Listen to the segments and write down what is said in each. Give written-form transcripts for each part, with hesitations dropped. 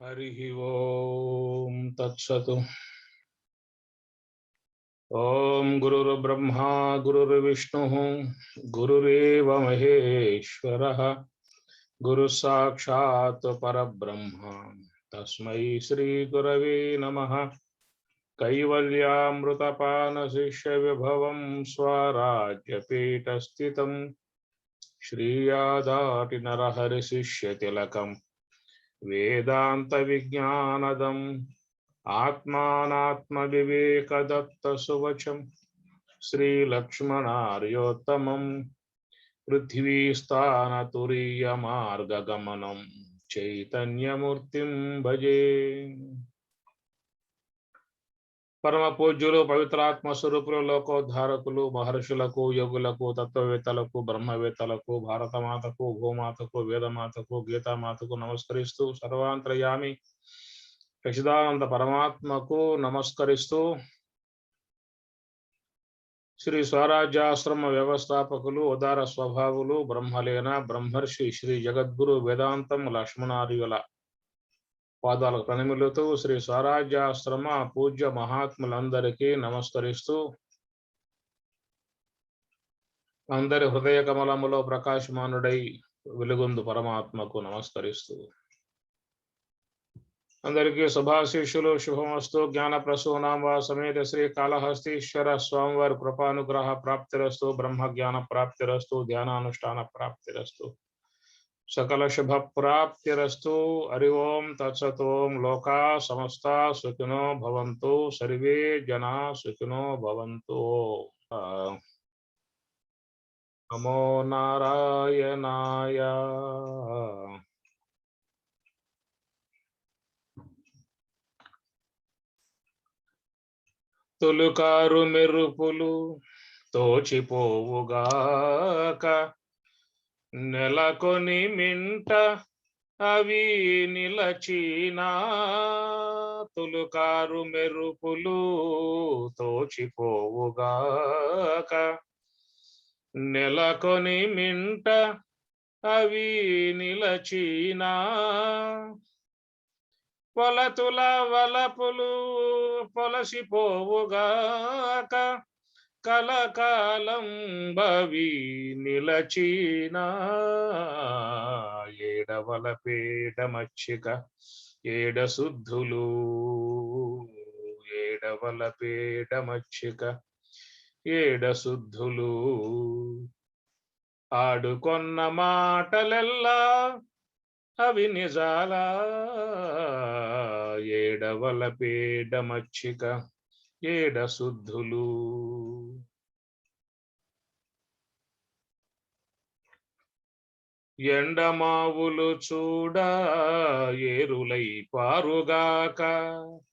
हरिः ओम तत्सत्। ओम गुरुर्ब्रह्मा गुरुर्विष्णुः गुरुरेव महेश्वरः गुरु साक्षात् परब्रह्म तस्मै श्री गुरवे नमः। कैवल्यामृतपानशिष्य विभवं स्वराज्यपीठस्थितं श्रीयादाति नरहरिशिष्यतिलकं वेदांत विज्ञानदम् आत्मानात्मविवेकदत्तसुवचं श्रीलक्ष्मणार्योत्तमं पृथ्वीस्थानतुरीयमार्गगमनं चैतन्यमूर्तिं भजे। పరమ పూజ్యులు పవిత్రాత్మ స్వరూపులు లోకోద్ధారకులు మహర్షులకు యోగులకు తత్వవేత్తలకు బ్రహ్మవేత్తలకు భారతమాతకు భూమాతకు వేదమాతకు గీతామాతకు నమస్కరిస్తూ సర్వాంతర్యామి సచిదానంద పరమాత్మకు నమస్కరిస్తూ శ్రీ స్వరాజ్యాశ్రమ వ్యవస్థాపకులు ఉదార స్వభావులు బ్రహ్మలేన బ్రహ్మర్షి శ్రీ జగద్గురు వేదాంతం లక్ష్మణార్యుల పాదాలకు ప్రణమిల్లుతూ శ్రీ స్వరాజ్యాశ్రమ పూజ్య మహాత్ములందరికీ నమస్కరిస్తూ అందరి హృదయ కమలములో ప్రకాశమానుడై వెలుగొందు పరమాత్మకు నమస్కరిస్తూ అందరికీ శుభాశీస్సులు శుభమస్తు. జ్ఞాన ప్రసూనాంబ సమేత శ్రీ కాళహస్తీశ్వర స్వామివారి కృపానుగ్రహ ప్రాప్తిరస్తు. బ్రహ్మ జ్ఞాన ప్రాప్తిరస్తు. ధ్యానానుష్ఠాన ప్రాప్తిరస్తు. సకల శుభ ప్రాప్తిరస్తు. హరి ఓం తత్సత్. ఓం లోకా సమస్తా సుఖినో భవంతు. సర్వే జనా సుఖినో భవంతు. నమో నారాయణాయ. తొలుకారు మెరుపులు తోచిపోవుగాక నెలకొని మింట అవి నిలచీనా. తొలుకారు మెరుపులు తోచిపోవుగాక నెలకొని మింట అవి నిలచీనా. పొలతుల వలపులు పొలసిపోవుగాక కలకాలం భవి నిలచీనా. ఏడవల పేడ మచ్చిక ఏడ శుద్ధులు. ఏడవల పేడ మచ్చిక ఏడ శుద్ధులు. ఆడుకొన్న మాటలెల్లా అవి నిజాలా. ఏడవల పేడ మచ్చిక ఏడ శుద్ధులు. ఎండమావులు చూడ ఏరులై పారుగాక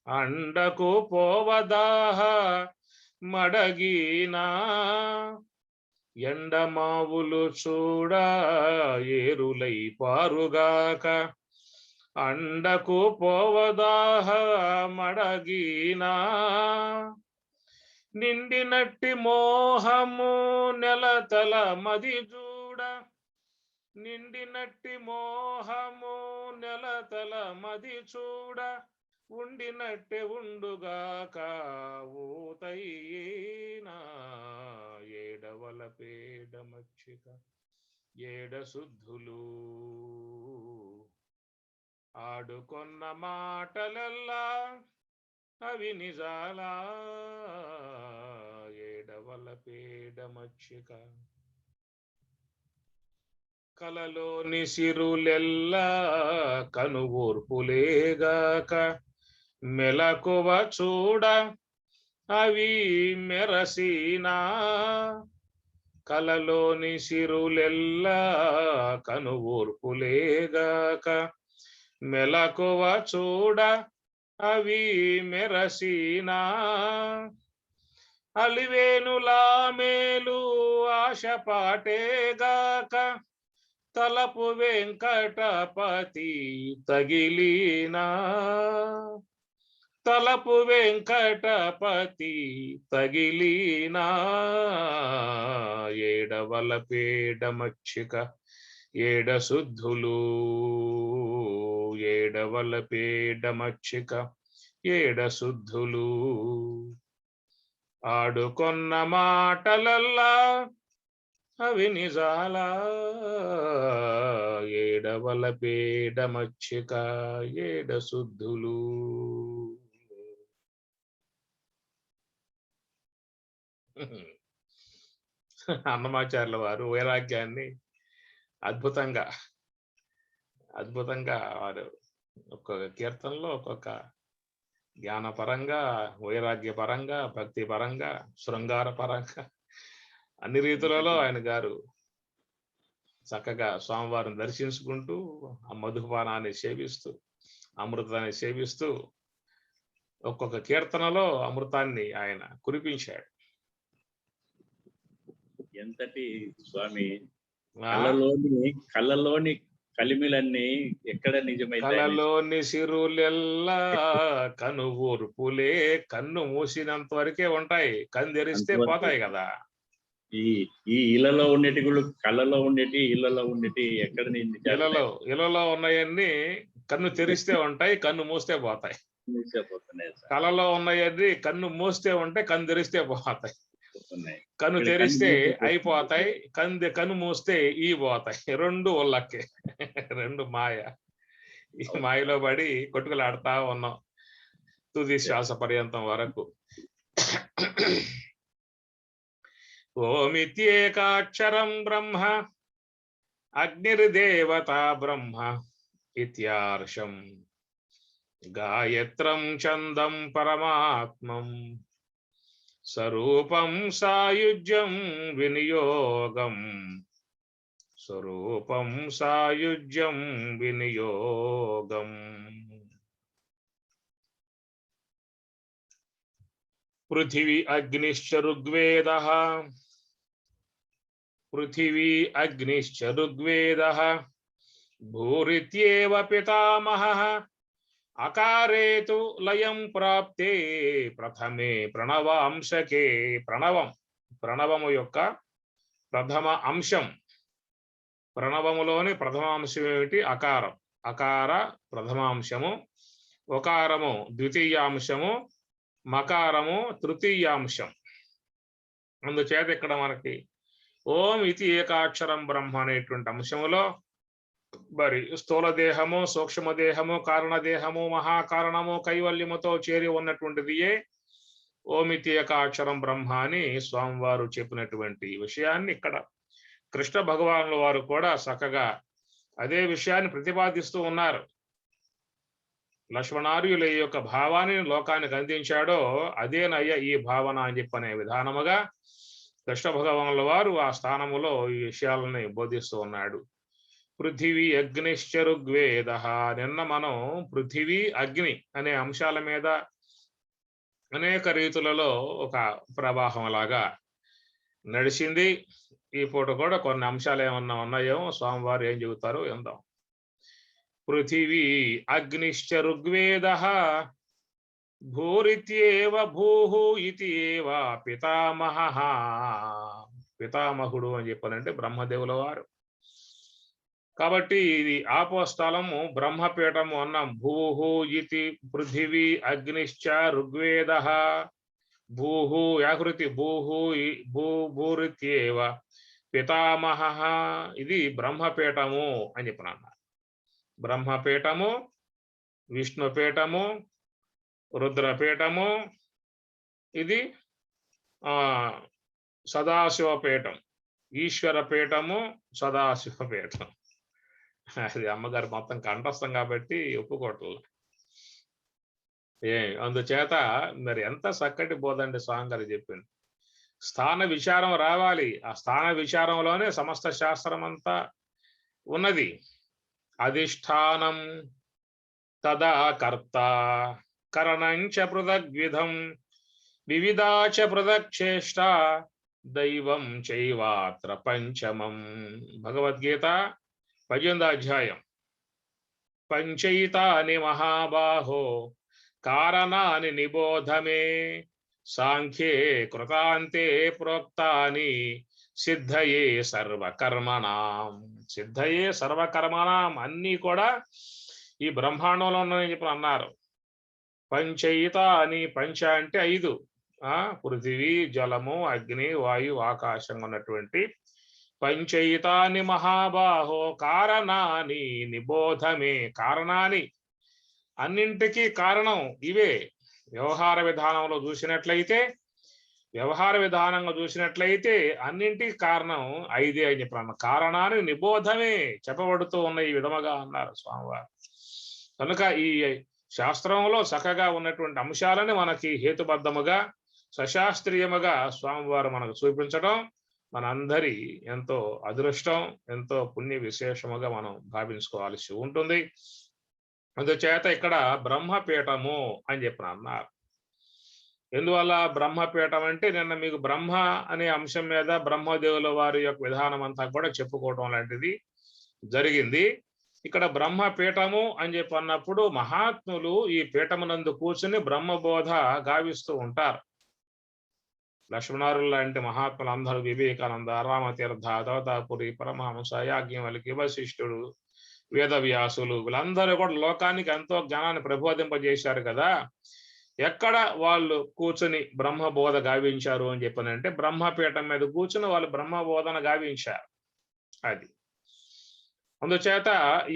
అండకు పోవదాహ మడగీనా. ఎండమావులు చూడ ఏరులై పారుగాక అండకు పోవదాహ మడగీనా. నిండినట్టి మోహము నెలతల మది చూడ. నిండినట్టి మోహము నెలతల మది చూడ. ఉండినట్టే ఉండుగాక ఊతయ్యేనా. ఏడవల పేడ మచ్చిక ఏడ శుద్ధులు. ఆడుకొన్న మాటలెల్లా అవి నిజాలా. ఏడవల పేడ మచ్చిక. కలలోని సిరులెల్లా కనువూర్పులేగాక మెలకువ చూడ అవి మెరసీనా. కలలోని సిరులెల్లా కనువూర్పులేగాక మెలకువ చూడ అవి మెరసీనా. అలివేనులా మేలు ఆశపాటేగాక తలపు వెంకటపతి తగిలినా. తలపు వెంకటపతి తగిలినా. ఏడవల పేడ మచ్చిక ఏడ శుద్ధులు ఏడవల పేడ మచ్చిక ఏడ శుద్ధులు ఆడుకొన్న మాటలల్లా అవి నిజాల ఏడవల పేడ మచ్చిక ఏడ శుద్ధులు. అన్నమాచార్యుల వారు వైరాగ్యాన్ని అద్భుతంగా వారు ఒక్కొక్క కీర్తనలో ఒక్కొక్క జ్ఞానపరంగా, వైరాగ్యపరంగా, భక్తి పరంగా, శృంగార పరంగా అన్ని రీతులలో ఆయన గారు చక్కగా స్వామివారిని దర్శించుకుంటూ ఆ మధుపానాన్ని సేవిస్తూ అమృతాన్ని సేవిస్తూ ఒక్కొక్క కీర్తనలో అమృతాన్ని ఆయన కురిపించాడు. ఎంతటి స్వామి కళ్ళలోని కలిమిలన్నీ ఎక్కడ నిజమైతే కళ్ళలోని సిరులెల్లా కనుగూర్పులే, కన్ను మూసినంత వరకే ఉంటాయి, కన్ను తెరిస్తే పోతాయి కదా. ఈ ఇళ్లలో ఉండేటి కళ్ళలో ఉండేటి ఇళ్లలో ఉండేటి ఎక్కడ ఇళ్లలో ఉన్నాయన్నీ కన్ను తెరిస్తే ఉంటాయి, కన్ను మూస్తే పోతాయి. కళ్ళలో ఉన్నాయన్నీ కన్ను మూస్తే ఉంటాయి, కన్ను తెరిస్తే పోతాయి. కన్ను తెరిస్తే అయిపోతాయి, కన్ను మూస్తే ఈ పోతాయి. రెండు ఉల్లకే, రెండు మాయ. ఈ మాయలో పడి కొట్టుకులాడుతా ఉన్నాం తుది శ్వాస పర్యంతం వరకు. ఓమిత్యేకాక్షరం బ్రహ్మ అగ్నిర్దేవతా బ్రహ్మ ఇత్యార్షం గాయత్రం ఛందం పరమాత్మం స్వరూపం సాయుజ్యం వినియోగం స్వరూపం సాయుజ్యం వినియోగం. పృథివీ అగ్నిశ్చ ఋగ్వేదః పృథివీ అగ్నిశ్చ ఋగ్వేదః భూరిత్యేవ పితామహః అకారేతు లయం ప్రాప్తే ప్రథమే ప్రణవాంశకే. ప్రణవము యొక్క ప్రథమ అంశం, ప్రణవములోని ప్రథమ అంశం ఏమిటి? అకారం. అకార ప్రథమాంశము, ఒకారము ద్వితీయాంశము, మకారము తృతీయాంశం. అందుచేత ఇక్కడ మనకి ఓం ఇది ఏకాక్షరం బ్రహ్మ అనేటువంటి అంశములో మరి స్థూల దేహము, సూక్ష్మ దేహము, కారణదేహము, మహాకారణము, కైవల్యముతో చేరి ఉన్నటువంటిదియే ఓమితి ఏకాక్షరం బ్రహ్మ అని స్వామివారు చెప్పినటువంటి విషయాన్ని ఇక్కడ కృష్ణ భగవానుల వారు కూడా చక్కగా అదే విషయాన్ని ప్రతిపాదిస్తూ ఉన్నారు. లక్ష్మణార్యుల యొక్క భావాన్ని లోకానికి అందించాడో అదేనయ్య ఈ భావన అని చెప్పనే విధానముగా కృష్ణ భగవానుల వారు ఆ స్థానములో ఈ విషయాలని బోధిస్తూ ఉన్నాడు. పృథివీ అగ్నిశ్చ ఋగ్వేదః. నిన్న మనం పృథివీ అగ్ని అనే అంశాల మీద అనేక రీతులలో ఒక ప్రవాహం లాగా నడిచింది. ఈ పూట కూడా కొన్ని అంశాలు ఏమన్నా ఉన్నాయో స్వామివారు ఏం చెబుతారో విందాం. పృథివీ అగ్నిశ్చ ఋగ్వేదః భూరిత్యేవ భూః ఇత్యేవ పితామహః. పితామహుడు అని చెప్పాలంటే బ్రహ్మదేవుల వారు. కాబట్టి ఇది ఆపోస్థలము బ్రహ్మపీఠము అన్నాం. భూః ఇతి పృథివీ అగ్నిశ్చ ఋగ్వేదః. భూః యాకృతి భూః భూరిత్యేవ పితామహః. ఇది బ్రహ్మపీఠము అని చెప్పిన. బ్రహ్మపీఠము, విష్ణుపీఠము, రుద్రపీఠము, ఇది సదాశివపీఠం. ఈశ్వరపీఠము, సదాశివపీఠం. అది అమ్మగారు మొత్తం కంఠస్థం కాబట్టి ఒప్పుకోవట్లేదు. అందుచేత మరి ఎంత చక్కటి బోధండి స్వామి గారు చెప్పింది. స్థాన విచారం రావాలి. ఆ స్థాన విచారంలోనే సమస్త శాస్త్రం అంతా ఉన్నది. అధిష్టానం తదా కర్త కరణంచ పృథగ్విధం వివిధాచ పృథక్చేష్ట దైవం చైవాత్ర పంచమం. భగవద్గీత 18వ అధ్యాయం. పంచైతాని మహాబాహో కారణాని నిబోధమే సాంఖ్యే కృతాంతే ప్రోక్తాని సిద్ధయే సర్వకర్మణాం. సిద్ధయే సర్వకర్మణాం అన్నీ కూడా ఈ బ్రహ్మాండంలో ఉన్నాయని చెప్పి అన్నారు. పంచయితాని, పంచ అంటే 5, పృథివీ, జలము, అగ్ని, వాయు, ఆకాశం ఉన్నటువంటి పంచయితాని మహాబాహో కారణాని నిబోధమే. కారణాని అన్నింటికీ కారణం ఇవే. వ్యవహార విధానంలో చూసినట్లయితే, అన్నింటికి కారణం 5 అని చెప్పాను. కారణాన్ని నిబోధమే చెప్పబడుతూ ఉన్న ఈ విధముగా అన్నారు స్వామివారు. కనుక ఈ శాస్త్రంలో చక్కగా ఉన్నటువంటి అంశాలని మనకి హేతుబద్ధముగా సశాస్త్రీయముగా స్వామివారు మనకు చూపించడం మనందరి ఎంతో అదృష్టం, ఎంతో పుణ్య విశేషముగా మనం భావించుకోవాల్సి ఉంటుంది. అందుచేత ఇక్కడ బ్రహ్మపీఠము అని చెప్పిన అన్నారు. ఎందువల్ల బ్రహ్మపీఠం అంటే, నిన్న మీకు బ్రహ్మ అనే అంశం మీద బ్రహ్మదేవుల వారి యొక్క విధానం అంతా కూడా చెప్పుకోవడం లాంటిది జరిగింది. ఇక్కడ బ్రహ్మపీఠము అని చెప్పి అన్నప్పుడు మహాత్ములు ఈ పీఠమునందు కూర్చుని బ్రహ్మబోధ గావిస్తూ ఉంటారు. లక్ష్మణారులు లాంటి మహాత్ములు అందరూ, వివేకానంద, రామతీర్థ, దౌతాపురి, పరమహంస, యాజ్ఞవల్కి, వశిష్ఠుడు, వేదవ్యాసులు, వీళ్ళందరూ కూడా లోకానికి ఎంతో జ్ఞానాన్ని ప్రబోధింపజేశారు కదా. ఎక్కడ వాళ్ళు కూర్చుని బ్రహ్మబోధ గావించారు అని చెప్పనంటే బ్రహ్మపీఠం మీద కూర్చుని వాళ్ళు బ్రహ్మబోధన గావించారు. అది అందుచేత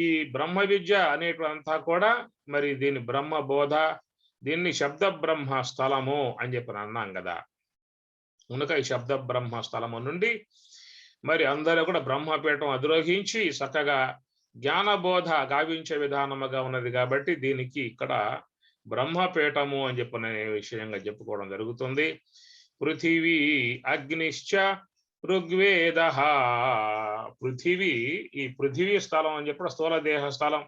ఈ బ్రహ్మ విద్య అనేటువంతా కూడా మరి దీని బ్రహ్మబోధ, దీన్ని శబ్ద బ్రహ్మ స్థలము అని చెప్పి అన్నాం కదా. కనుక ఈ శబ్ద బ్రహ్మ స్థలము నుండి మరి అందరూ కూడా బ్రహ్మపీఠం అధిరోహించి చక్కగా జ్ఞానబోధ గావించే విధానముగా ఉన్నది కాబట్టి దీనికి ఇక్కడ బ్రహ్మపీఠము అని చెప్పిన విషయంగా చెప్పుకోవడం జరుగుతుంది. పృథివీ అగ్నిశ్చ ఋగ్వేద. పృథివీ, ఈ పృథివీ స్థలం అని చెప్పి స్థూల దేహ స్థలం.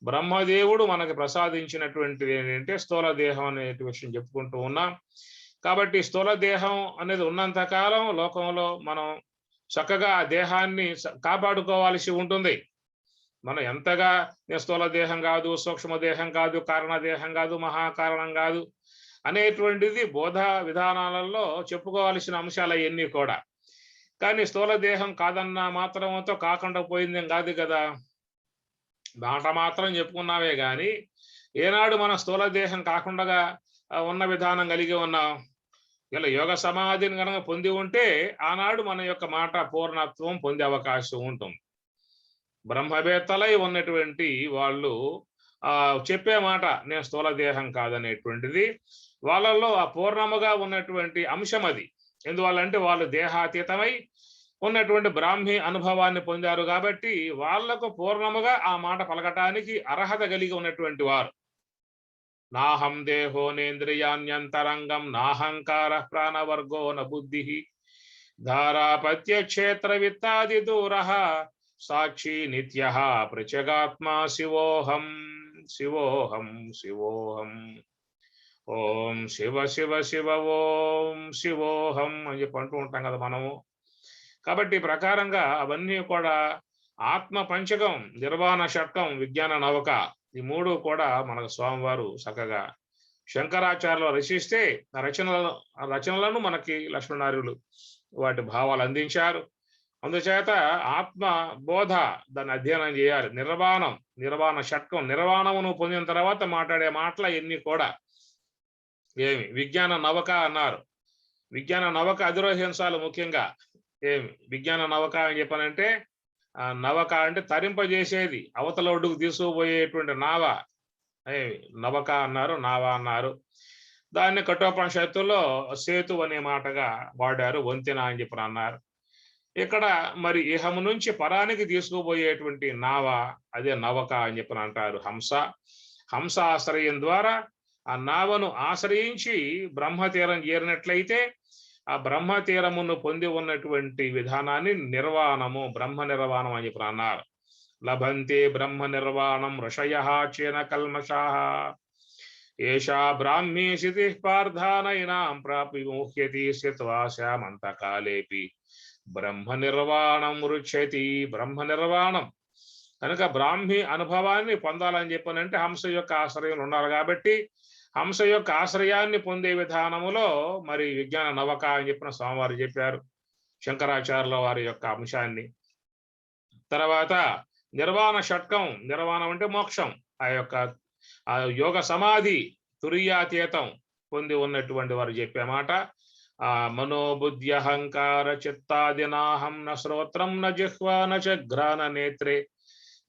బ్రహ్మదేవుడు మనకి ప్రసాదించినటువంటిది ఏంటంటే స్థూల దేహం అనే విషయం చెప్పుకుంటూ ఉన్నాం. కాబట్టి స్థూల దేహం అనేది ఉన్నంత కాలం లోకంలో మనం చక్కగా ఆ దేహాన్ని కాపాడుకోవాల్సి ఉంటుంది. మనం ఎంతగా స్థూల దేహం కాదు, సూక్ష్మ దేహం కాదు, కారణ దేహం కాదు, మహాకారణం కాదు అనేటువంటిది బోధ విధానాలలో చెప్పుకోవాల్సిన అంశాలు అవన్నీ కూడా. కానీ స్థూల దేహం కాదన్న మాత్రంతో కాకుండా పోయిందేం కాదు కదా. మాట మాత్రం చెప్పుకున్నావే కానీ ఏనాడు మన స్థూల దేహం కాకుండా ఉన్న విధానం కలిగి ఉన్నాం. ఇలా యోగ సమాధిని కనుక పొంది ఉంటే ఆనాడు మన యొక్క మాట పూర్ణత్వం పొందే అవకాశం ఉంటుంది. బ్రహ్మవేత్తలై ఉన్నటువంటి వాళ్ళు చెప్పే మాట నేను స్థూల దేహం కాదనేటువంటిది వాళ్ళల్లో ఆ పూర్ణముగా ఉన్నటువంటి అంశం అది. ఎందువల్లంటే వాళ్ళు దేహాతీతమై ఉన్నటువంటి బ్రాహ్మీ అనుభవాన్ని పొందారు కాబట్టి వాళ్లకు పూర్ణముగా ఆ మాట పలకటానికి అర్హత కలిగి ఉన్నటువంటి వారు. నాహం దేహో నేంద్రియాణ్యంతరంగం నాహంకార ప్రాణవర్గో న బుద్ధి ధారాపత్య క్షేత్ర విత్తాది దూర సాక్షి నిత్య ప్రత్యేగాత్మా శివోహం శివోహం శివోహం. ఓం శివ శివ శివ ఓం శివోహం అని చెప్పి అంటూ ఉంటాం కదా మనము. కాబట్టి ఈ ప్రకారంగా అవన్నీ కూడా ఆత్మ పంచకం, నిర్వాణ షట్కం, విజ్ఞాన నవక, ఈ 3 కూడా మనకు స్వామివారు చక్కగా శంకరాచార్యులు రచిస్తే రచనలను మనకి లక్ష్మణార్యులు వాటి భావాలు అందించారు. అందుచేత ఆత్మ బోధ దాన్ని అధ్యయనం చేయాలి. నిర్వాణ షట్కం, నిర్వాణమును పొందిన తర్వాత మాట్లాడే మాటలు ఎన్ని కూడా ఏమి విజ్ఞాన నవక అన్నారు. విజ్ఞాన నవక అధిరోహించాలి. ముఖ్యంగా ఏమి విజ్ఞాన నవక అని చెప్పానంటే నవక అంటే తరింపజేసేది, అవతల ఒడ్డుకు తీసుకుపోయేటువంటి నావ ఏమి నవక అన్నారు, నావ అన్నారు. దాన్ని కఠోపనిషత్తుల్లో సేతు అనే మాటగా వాడారు, వంతెన అని చెప్పి అన్నారు. ఇక్కడ మరి ఇహము నుంచి పరానికి తీసుకుపోయేటువంటి నావ అదే నవక అని చెప్పి అంటారు. హంస ఆశ్రయం ద్వారా ఆ నావను ఆశ్రయించి బ్రహ్మతీరం చేరినట్లయితే ఆ బ్రహ్మతీరమును పొంది ఉన్నటువంటి విధానాన్ని నిర్వాణము, బ్రహ్మ నిర్వాణం అని చెప్పి అన్నారు. లభంతే బ్రహ్మ నిర్వాణం ఋషయః చేన కల్మషాః ఏషా బ్రాహ్మీ స్థితి పార్థానైనాం ప్రాపి ముహ్యతి స్థిత్వా శ్యామంతకాలేపి బ్రహ్మ నిర్వాణం రుచ్యతి. బ్రహ్మ నిర్వాణం కనుక బ్రాహ్మీ అనుభవాన్ని పొందాలని చెప్పనంటే హంస యొక్క ఆశ్రయం ఉన్నారు కాబట్టి హంస యొక్క ఆశ్రయాన్ని పొందే విధానములో మరి విజ్ఞాన నవక అని చెప్పిన స్వామివారు చెప్పారు, శంకరాచార్యుల వారి యొక్క అంశాన్ని. తర్వాత నిర్వాణ షట్కం, నిర్వాణం అంటే మోక్షం, ఆ యొక్క ఆ యోగ సమాధి తురియాతీతం పొంది ఉన్నటువంటి వారు చెప్పే మాట, ఆ మనోబుద్ధి అహంకార చిత్తాదినాహం న శ్రోత్రం న జిహ్వా న చ ఘ్రాణ నేత్రే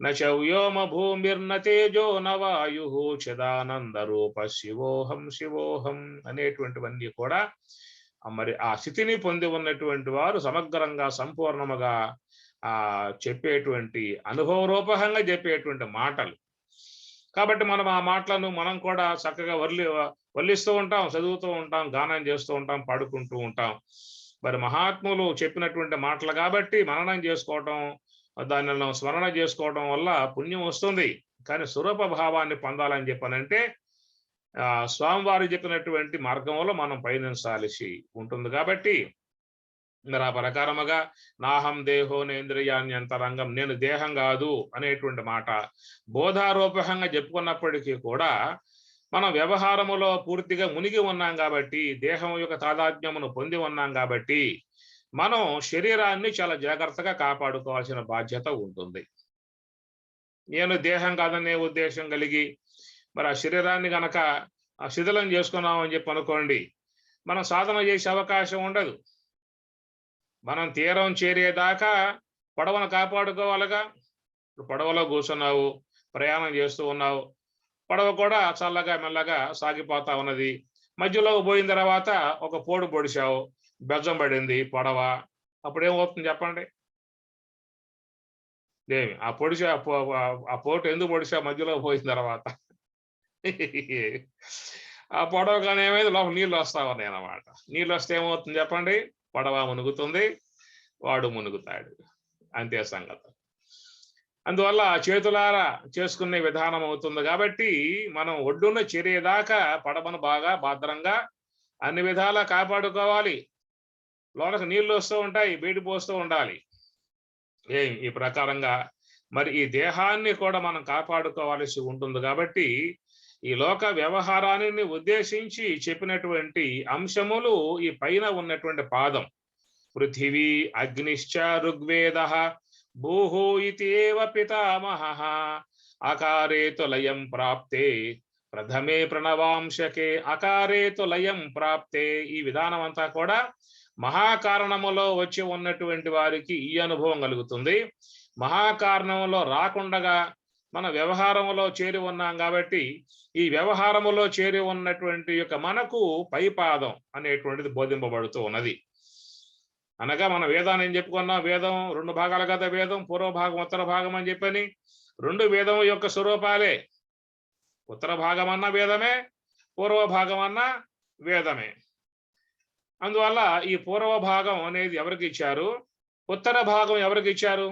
న చ వ్యోమ భూమిర్న తేజో న వాయు చిదానంద రూప శివోహం శివోహం అనేటువంటివన్నీ కూడా మరి ఆ స్థితిని పొంది ఉన్నటువంటి వారు సమగ్రంగా సంపూర్ణముగా చెప్పేటువంటి అనుభవరూపకంగా చెప్పేటువంటి మాటలు. కాబట్టి మనం ఆ మాటలను మనం కూడా చక్కగా వల్లిస్తూ ఉంటాం, చదువుతూ ఉంటాం, గానం చేస్తూ ఉంటాం, పాడుకుంటూ ఉంటాం. మరి మహాత్ములు చెప్పినటువంటి మాటలు కాబట్టి మననం చేసుకోవటం, దానిని స్మరణ చేసుకోవడం వల్ల పుణ్యం వస్తుంది. కానీ స్వరూప భావాన్ని పొందాలని చెప్పనంటే స్వామివారు చెప్పినటువంటి మార్గంలో మనం పయనించాల్సి ఉంటుంది. కాబట్టి మరి ఆ ప్రకారముగా నాహం దేహో నేంద్రియాన్యంతరంగం, నేను దేహం కాదు అనేటువంటి మాట బోధారూపకంగా చెప్పుకున్నప్పటికీ కూడా మనం వ్యవహారములో పూర్తిగా మునిగి ఉన్నాం కాబట్టి, దేహం యొక్క తాదాత్మ్యమును పొంది ఉన్నాం కాబట్టి మనం శరీరాన్ని చాలా జాగ్రత్తగా కాపాడుకోవాల్సిన బాధ్యత ఉంటుంది. నేను దేహం కాదనే ఉద్దేశం కలిగి మరి ఆ శరీరాన్ని గనక శిథిలం చేసుకున్నామని చెప్పి అనుకోండి, మనం సాధన చేసే అవకాశం ఉండదు. మనం తీరం చేరేదాకా పడవను కాపాడుకోవాలిగా. పడవలో కూర్చున్నావు, ప్రయాణం చేస్తూ ఉన్నావు, పడవ కూడా చల్లగా మెల్లగా సాగిపోతా ఉన్నది. మధ్యలో పోయిన తర్వాత ఒక పోడు పొడిచావు, బెజ్జం పడింది పడవ, అప్పుడు ఏమవుతుంది చెప్పండి? ఏమి ఆ పోటు ఎందుకు పొడిచావు మధ్యలో పోయిన తర్వాత? ఆ పడవ కానీ ఏమైంది, లోపల నీళ్ళు వస్తా ఉన్నాయి అన్నమాట. నీళ్ళు వస్తే ఏమవుతుంది చెప్పండి? పడవ మునుగుతుంది, వాడు మునుగుతాడు, అంతే సంగతి. అందువల్ల చేతులారా చేసుకునే విధానం అవుతుంది. కాబట్టి మనం ఒడ్డున చేరేదాకా పడవను బాగా భద్రంగా అన్ని విధాలా కాపాడుకోవాలి. లోనకు నీళ్లు వస్తూ ఉంటాయి, బయట పోస్తూ ఉండాలి. ఈ ప్రకారంగా మరి ఈ దేహాన్ని కూడా మనం కాపాడుకోవాల్సి ఉంటుంది. కాబట్టి ఈ లోక వ్యవహారాన్ని ఉద్దేశించి చెప్పినటువంటి అంశములు ఈ పైన ఉన్నటువంటి పాదం, పృథివీ అగ్నిశ్చ ఋగ్వేదః భూః ఇతేవ పితామహః అకారేతు లయం ప్రాప్తే ప్రథమే ప్రణవాంశకే అకారేతు లయం ప్రాప్తే. ఈ విధానం అంతా కూడా మహాకారణములో వచ్చి ఉన్నటువంటి వారికి ఈ అనుభవం కలుగుతుంది. మహాకారణంలో రాకుండగా మన వ్యవహారములో చేరి ఉన్నాం కాబట్టి ఈ వ్యవహారములో చేరి ఉన్నటువంటి యొక్క మనకు పైపాదం అనేటువంటిది బోధింపబడుతూ ఉన్నది. అనగా మన వేదాన్ని ఏం చెప్పుకున్నాం? వేదం రెండు భాగాలు కదా, వేదం పూర్వ భాగం ఉత్తర భాగం అని చెప్పని. రెండు వేదం యొక్క స్వరూపాలే. ఉత్తర భాగం అన్న వేదమే, పూర్వ భాగం అన్న వేదమే. అందువల్ల ఈ పూర్వ భాగం అనేది ఎవరికి ఇచ్చారు, ఉత్తర భాగం ఎవరికి ఇచ్చారు?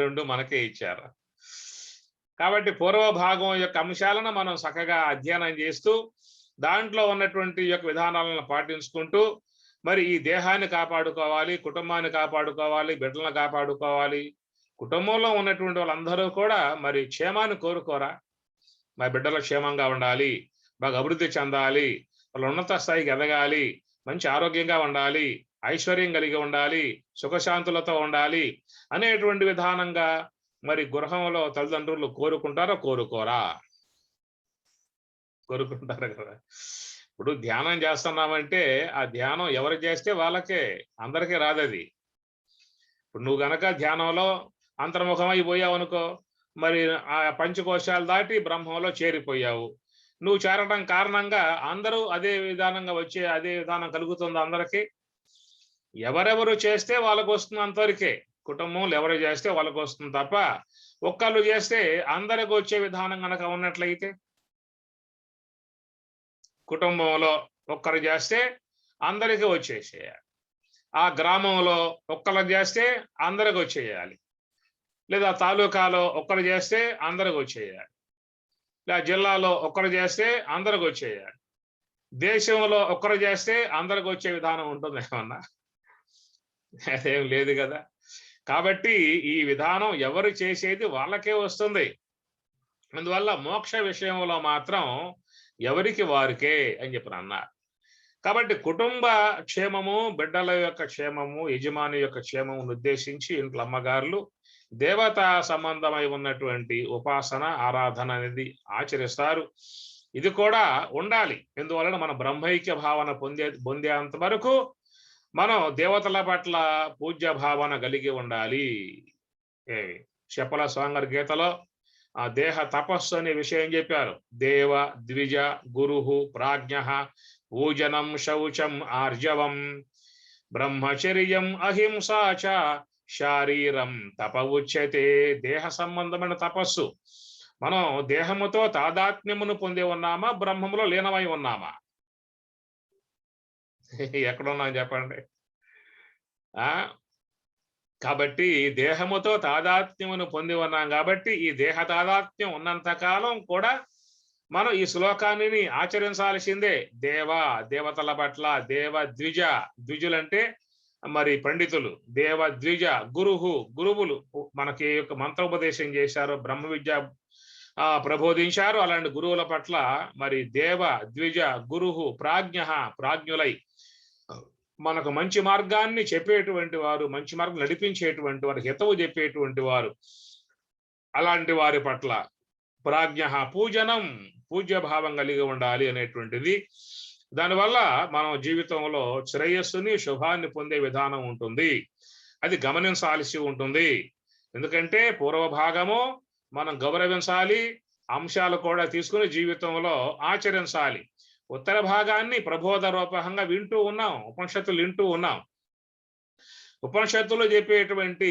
రెండు మనకే ఇచ్చారు. కాబట్టి పూర్వ భాగం యొక్క అంశాలను మనం చక్కగా అధ్యయనం చేస్తూ దాంట్లో ఉన్నటువంటి యొక్క విధానాలను పాటించుకుంటూ మరి ఈ దేహాన్ని కాపాడుకోవాలి, కుటుంబాన్ని కాపాడుకోవాలి, బిడ్డలను కాపాడుకోవాలి. కుటుంబంలో ఉన్నటువంటి వాళ్ళందరూ కూడా మరి క్షేమాన్ని కోరుకోరా? మా బిడ్డల క్షేమంగా ఉండాలి, బాగా అభివృద్ధి చెందాలి, వాళ్ళు ఉన్నత స్థాయికి ఎదగాలి, మంచి ఆరోగ్యంగా ఉండాలి, ఐశ్వర్యం కలిగి ఉండాలి, సుఖశాంతులతో ఉండాలి అనేటువంటి విధానంగా మరి గృహంలో తల్లిదండ్రులు కోరుకుంటారా కోరుకోరా? కోరుకుంటారు కదా. ఇప్పుడు ధ్యానం చేస్తున్నామంటే ఆ ధ్యానం ఎవరు చేస్తే వాళ్ళకే, అందరికీ రాదది. ఇప్పుడు నువ్వు గనక ధ్యానంలో అంతర్ముఖమైపోయావు అనుకో, మరి ఆ పంచకోశాలు దాటి బ్రహ్మంలో చేరిపోయావు. నువ్వు చేరడం కారణంగా అందరూ అదే విధానంగా వచ్చే అదే విధానం కలుగుతుంది అందరికీ. ఎవరెవరు చేస్తే వాళ్ళకు వస్తుంది అంతవరకే. కుటుంబంలో ఎవరు చేస్తే వాళ్ళకు వస్తుంది తప్ప ఒక్కళ్ళు చేస్తే అందరికి వచ్చే విధానం కనుక ఉన్నట్లయితే, కుటుంబంలో ఒక్కరు చేస్తే అందరికీ వచ్చేసేయాలి, ఆ గ్రామంలో ఒక్కరు చేస్తే అందరికి వచ్చేయాలి, లేదా తాలూకాలో ఒక్కరు చేస్తే అందరికి వచ్చేయాలి, లేదా జిల్లాలో ఒక్కరు చేస్తే అందరికి వచ్చేయాలి, దేశంలో ఒక్కరు చేస్తే అందరికి వచ్చే విధానం ఉంటుంది ఏమన్నా? అదేం లేదు కదా. కాబట్టి ఈ విధానం ఎవరు చేసేది వాళ్ళకే వస్తుంది. అందువల్ల మోక్ష విషయంలో మాత్రం ఎవరికి వారికే అని చెప్పి అన్నారు. కాబట్టి కుటుంబ క్షేమము, బిడ్డల యొక్క క్షేమము, యజమాని యొక్క క్షేమమును ఉద్దేశించి ఇంట్లో అమ్మగారులు దేవతా సంబంధమై ఉన్నటువంటి ఉపాసన, ఆరాధన అనేది ఆచరిస్తారు. ఇది కూడా ఉండాలి. ఎందువలన మన బ్రహ్మైక్య భావన పొందేంత వరకు మనం దేవతల పట్ల పూజ్య భావన కలిగి ఉండాలి. చెప్పల స్వామి గీతలో ఆ దేహ తపస్సు అనే విషయం చెప్పారు. దేవ ద్విజ గురు ప్రాజ్ఞ పూజనం శౌచం ఆర్జవం బ్రహ్మచర్యం అహింసా చ శారీరం తప ఉచ్యతే. దేహ సంబంధమైన తపస్సు. మనం దేహముతో తాదాత్మ్యమును పొంది ఉన్నామా, బ్రహ్మములో లీనమై ఉన్నామా? ఎక్కడున్నాం చెప్పండి. కాబట్టి దేహముతో తాదాత్మ్యమును పొంది ఉన్నాం కాబట్టి ఈ దేహ తాదాత్మ్యం ఉన్నంత కాలం కూడా మనం ఈ శ్లోకాన్ని ఆచరించాల్సిందే. దేవతల పట్ల దేవ ద్విజ, ద్విజులంటే మరి పండితులు, దేవ ద్విజ గురువులు మనకి యొక్క మంత్రోపదేశం చేశారు, బ్రహ్మ విద్య ప్రబోధించారు. అలాంటి గురువుల పట్ల మరి దేవ ద్విజ గురు ప్రాజ్ఞులై మనకు మంచి మార్గాన్ని చెప్పేటువంటి వారు, మంచి మార్గం నడిపించేటువంటి వారు, హితవు చెప్పేటువంటి వారు, అలాంటి వారి పట్ల ప్రాజ్ఞ పూజనం, పూజ్య భావం కలిగి ఉండాలి అనేటువంటిది. దానివల్ల మనం జీవితంలో శ్రేయస్సుని, శుభాన్ని పొందే విధానం ఉంటుంది. అది గమనించాల్సి ఉంటుంది. ఎందుకంటే పూర్వభాగము మనం గౌరవించాలి, అంశాలు కూడా తీసుకుని జీవితంలో ఆచరించాలి. ఉత్తర భాగాన్ని ప్రబోధ రూపకంగా వింటూ ఉన్నాం, ఉపనిషత్తులు వింటూ ఉన్నాం. ఉపనిషత్తులు చెప్పేటువంటి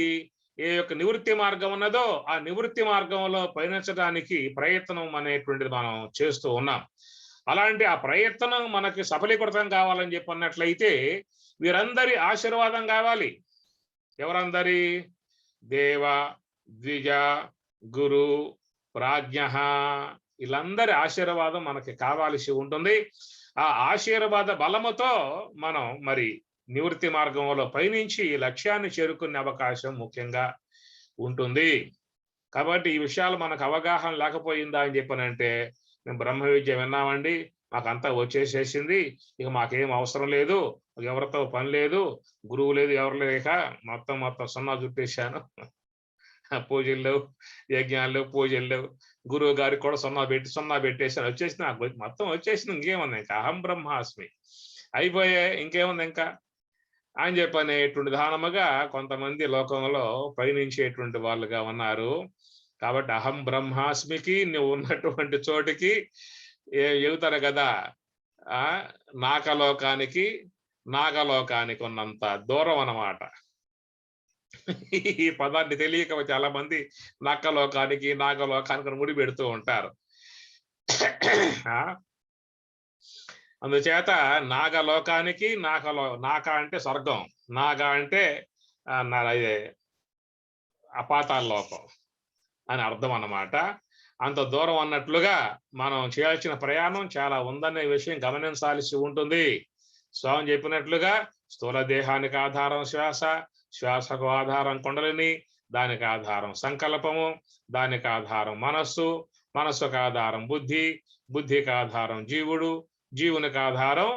ఏ యొక్క నివృత్తి మార్గం ఉన్నదో ఆ నివృత్తి మార్గంలో పయనించడానికి ప్రయత్నం అనేటువంటిది మనం చేస్తూ ఉన్నాం. అలాంటి ఆ ప్రయత్నం మనకి సఫలీకృతం కావాలని చెప్పి అన్నట్లయితే వీరందరి ఆశీర్వాదం కావాలి. ఎవరందరి? దేవ ద్విజ గురు ప్రాజ్ఞ, వీళ్ళందరి ఆశీర్వాదం మనకి కావాల్సి ఉంటుంది. ఆ ఆశీర్వాద బలముతో మనం మరి నివృత్తి మార్గంలో పయనించి లక్ష్యాన్ని చేరుకునే అవకాశం ముఖ్యంగా ఉంటుంది. కాబట్టి ఈ విషయాలు మనకు అవగాహన లేకపోయిందా అని చెప్పనంటే, మేము బ్రహ్మ విద్య విన్నామండి, మాకంతా వచ్చేసేసింది, ఇక మాకేం అవసరం లేదు, ఎవరితో పని లేదు, గురువు లేదు, ఎవరు లేక మొత్తం సున్నా చుట్టేశాను, పూజలు లేవు, యజ్ఞాలు లేవు, పూజలు లేవు, గురువు గారికి కూడా సున్నా పెట్టేశాను, వచ్చేసి నాకు మొత్తం వచ్చేసింది, ఇంకేముంది, ఇంకా అహం బ్రహ్మాస్మి అయిపోయే, ఇంకేముంది ఇంకా అని చెప్పనేటువంటి విధానముగా కొంతమంది లోకంలో పయనించేటువంటి వాళ్ళుగా ఉన్నారు. కాబట్టి అహం బ్రహ్మాస్మికి నువ్వు ఉన్నటువంటి చోటికి చెబుతారు కదా, నాగలోకానికి ఉన్నంత దూరం అన్నమాట. ఈ పదాన్ని తెలియక చాలా మంది నాగలోకానికి ముడి పెడుతూ ఉంటారు. అందుచేత నాగలోకానికి నాక అంటే స్వర్గం, నాగ అంటే అపాతాల లోకం అని అర్థం అన్నమాట. అంత దూరం అన్నట్లుగా మనం చేయాల్సిన ప్రయాణం చాలా ఉందనే విషయం గమనించాల్సి ఉంటుంది. స్వామి చెప్పినట్లుగా స్థూల దేహానికి ఆధారం శ్వాస, శ్వాసకు ఆధారం కుండలిని, దానికి ఆధారం సంకల్పము, దానికి ఆధారం మనస్సు, మనస్సుకు ఆధారం బుద్ధి, బుద్ధికి ఆధారం జీవుడు, జీవునికి ఆధారం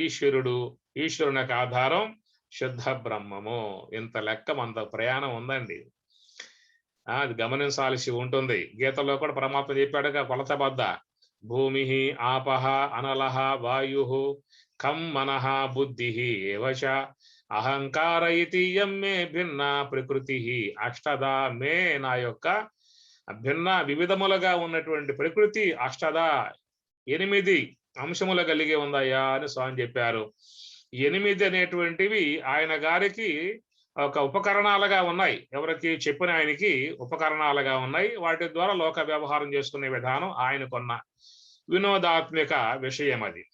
ఈశ్వరుడు, ఈశ్వరునికి ఆధారం శుద్ధ బ్రహ్మము. ఇంత లెక్క మన ప్రయాణం ఉందండి. అది గమనించాల్సి ఉంటుంది. గీతలో కూడా పరమాత్మ చెప్పాడుగా కొలతబద్ద, భూమి ఆపహ అనలహ వాయు ఖం మనః బుద్ధి ఏవచ అహంకార ఇతి యమ్మే భిన్న ప్రకృతి అష్టదా. మే నా యొక్క భిన్న వివిధములుగా ఉన్నటువంటి ప్రకృతి అష్టదా 8 అంశములు కలిగి ఉందయ్యా అని స్వామి చెప్పారు. 8 అనేటువంటివి ఆయన గారికి ఒక ఉపకరణాలుగా ఉన్నాయి. ఎవరికి చెప్పిన ఆయనకి ఉపకరణాలుగా ఉన్నాయి. వాటి ద్వారా లోక వ్యవహారం చేసుకునే విధానం ఆయనకున్న వినోదాత్మక విషయం అది.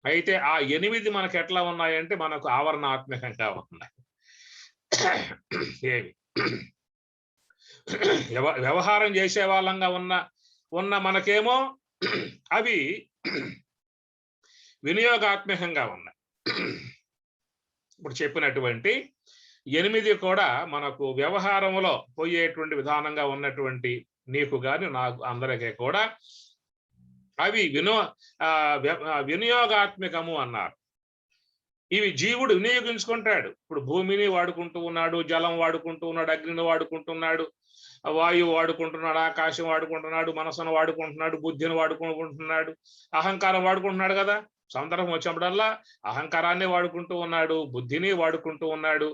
అయితే ఆ 8 మనకు ఎట్లా ఉన్నాయంటే మనకు ఆవరణాత్మకంగా ఉన్నాయి. ఏమి వ్యవహారం చేసే వాళ్ళంగా ఉన్న మనకేమో అవి వినియోగాత్మకంగా ఉన్నాయి. ఇప్పుడు చెప్పినటువంటి 8 కూడా మనకు వ్యవహారంలో పోయేటువంటి విధానంగా ఉన్నటువంటి నీకు గాని నాకు అందరికీ కూడా అవి వినియోగాత్మకము అన్నారు. ఇవి జీవుడు వినియోగించుకుంటాడు. ఇప్పుడు భూమిని వాడుకుంటూ ఉన్నాడు, జలం వాడుకుంటూ ఉన్నాడు, అగ్నిని వాడుకుంటున్నాడు, వాయువు వాడుకుంటున్నాడు, ఆకాశం వాడుకుంటున్నాడు, మనసును వాడుకుంటున్నాడు, బుద్ధిని వాడుకుంటున్నాడు, అహంకారం వాడుకుంటున్నాడు కదా. సందర్భం వచ్చినప్పుడల్లా అహంకారాన్ని వాడుకుంటూ ఉన్నాడు, బుద్ధిని వాడుకుంటూ ఉన్నాడు,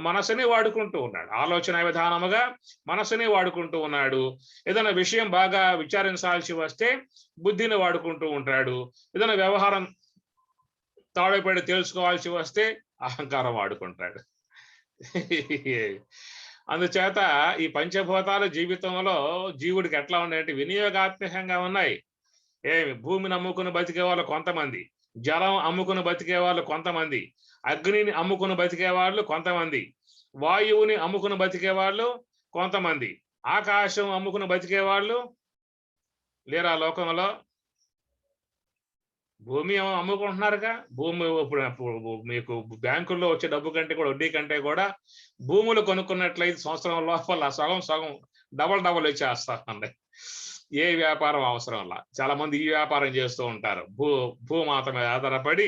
మనసుని వాడుకుంటూ ఉన్నాడు, ఆలోచన విధానముగా మనసుని వాడుకుంటూ ఉన్నాడు. ఏదైనా విషయం బాగా విచారించాల్సి వస్తే బుద్ధిని వాడుకుంటూ ఉంటాడు. ఏదైనా వ్యవహారం తాడపడి తెలుసుకోవాల్సి వస్తే అహంకారం వాడుకుంటాడు. అందుచేత ఈ పంచభూతాల జీవితంలో జీవుడికి ఎట్లా ఉన్నాయంటే వినియోగాత్మకంగా ఉన్నాయి. భూమిని అమ్ముకుని బతికే వాళ్ళు కొంతమంది, జలం అమ్ముకుని బతికే వాళ్ళు కొంతమంది, అగ్నిని అమ్ముకుని బతికే వాళ్ళు కొంతమంది, వాయువుని అమ్ముకుని బతికే వాళ్ళు కొంతమంది, ఆకాశం అమ్ముకుని బతికే వాళ్ళు లేరా లోకంలో? భూమి అమ్ముకుంటున్నారుగా. భూమి ఇప్పుడు మీకు బ్యాంకుల్లో వచ్చే డబ్బు కంటే కూడా, వడ్డీ కంటే కూడా భూములు కొనుక్కున్నట్లయితే సంవత్సరం లోపల సగం డబల్ వచ్చేస్తారండి. ఏ వ్యాపారం అవసరంలా చాలా మంది ఈ వ్యాపారం చేస్తూ ఉంటారు. భూమాత మీద ఆధారపడి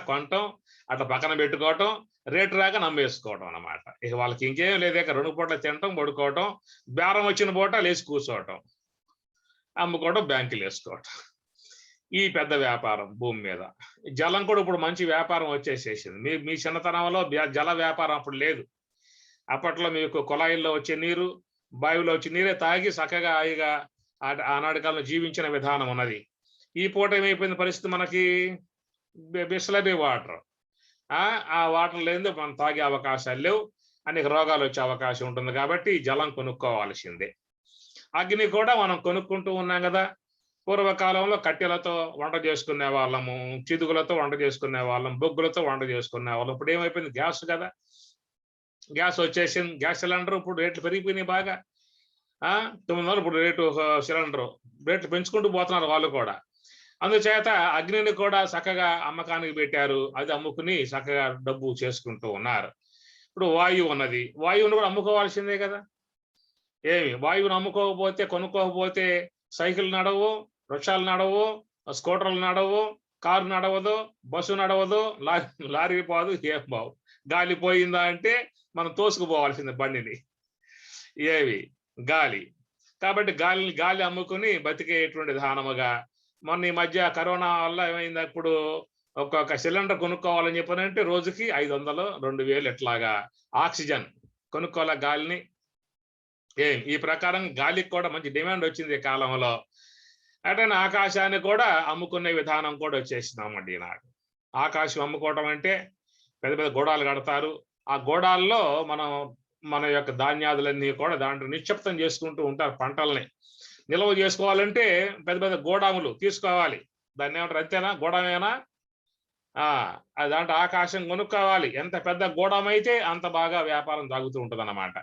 కొనటం, అట్లా పక్కన పెట్టుకోవటం, రేటు రాక నమ్మేసుకోవటం అన్నమాట. ఇక వాళ్ళకి ఇంకేం లేదు, ఇక 2 పూటలు తినటం, పడుకోవటం, బేరం వచ్చిన పూట లేచి కూర్చోవటం, అమ్ముకోవటం, బ్యాంకులు వేసుకోవటం. ఈ పెద్ద వ్యాపారం భూమి మీద. జలం కూడా ఇప్పుడు మంచి వ్యాపారం వచ్చేసేసింది. మీ చిన్నతనంలో జల వ్యాపారం అప్పుడు లేదు. అప్పట్లో మీకు కుళాయిల్లో వచ్చే నీరు, బావిలో వచ్చే నీరే తాగి చక్కగా హాయిగా ఆనాటి కాలంలో జీవించిన విధానం ఉన్నది. ఈ పూట ఏమైపోయింది పరిస్థితి, మనకి బిస్లరీ వాటర్. ఆ వాటర్ లేనిదే మనం తాగే అవకాశాలు లేవు, అనేక రోగాలు వచ్చే అవకాశం ఉంటుంది. కాబట్టి జలం కొనుక్కోవాల్సిందే. అగ్ని కూడా మనం కొనుక్కుంటూ ఉన్నాం కదా. పూర్వకాలంలో కట్టెలతో వంట చేసుకునే వాళ్ళము, చిదుగులతో వంట చేసుకునే వాళ్ళం, బొగ్గులతో వంట చేసుకునే వాళ్ళం. ఇప్పుడు ఏమైపోయింది, గ్యాస్ కదా. గ్యాస్ వచ్చేసింది, గ్యాస్ సిలిండర్ ఇప్పుడు రేట్లు పెరిగిపోయినాయి బాగా. 900 ఇప్పుడు రేటు సిలిండర్ రేట్లు పెంచుకుంటూ పోతున్నారు వాళ్ళు కూడా. అందుచేత అగ్నిని కూడా చక్కగా అమ్మకానికి పెట్టారు, అది అమ్ముకుని చక్కగా డబ్బు చేసుకుంటూ ఉన్నారు. ఇప్పుడు వాయువు ఉన్నది, వాయువుని కూడా అమ్ముకోవాల్సిందే కదా. వాయువుని అమ్ముకోకపోతే, కొనుక్కోకపోతే సైకిల్ నడవు, వృక్షాలు నడవు, స్కూటర్లు నడవు, కారు నడవదు, బస్సు నడవదు, లారీ పోదు, ఏం బావు. గాలి పోయిందా అంటే మనం తోసుకుపోవాల్సింది బండిని. గాలి. కాబట్టి గాలి అమ్ముకుని బతికేటువంటి విధానముగా. మొన్న ఈ మధ్య కరోనా వల్ల ఏమైంది, అప్పుడు ఒక్కొక్క సిలిండర్ కొనుక్కోవాలని చెప్పానంటే రోజుకి 500, 2000 ఎట్లాగా ఆక్సిజన్ కొనుక్కోవాలి గాలిని. ఈ ప్రకారం గాలికి కూడా మంచి డిమాండ్ వచ్చింది ఈ కాలంలో. అంటే ఆకాశాన్ని కూడా అమ్ముకునే విధానం కూడా వచ్చేసినామండి ఈనాడు. ఆకాశం అమ్ముకోవటం అంటే పెద్ద పెద్ద గోడాలు కడతారు. ఆ గోడాల్లో మన యొక్క ధాన్యాదులన్నీ కూడా దాంట్లో నిక్షిప్తం చేసుకుంటూ ఉంటారు. పంటల్ని నిల్వ చేసుకోవాలంటే పెద్ద పెద్ద గోడాములు తీసుకోవాలి. దాన్ని ఏమంటారు, అంతేనా? గోడమేనా? దాంట్లో ఆకాశం కొనుక్కోవాలి. ఎంత పెద్ద గోడం అయితే అంత బాగా వ్యాపారం సాగుతూ ఉంటుంది అన్నమాట.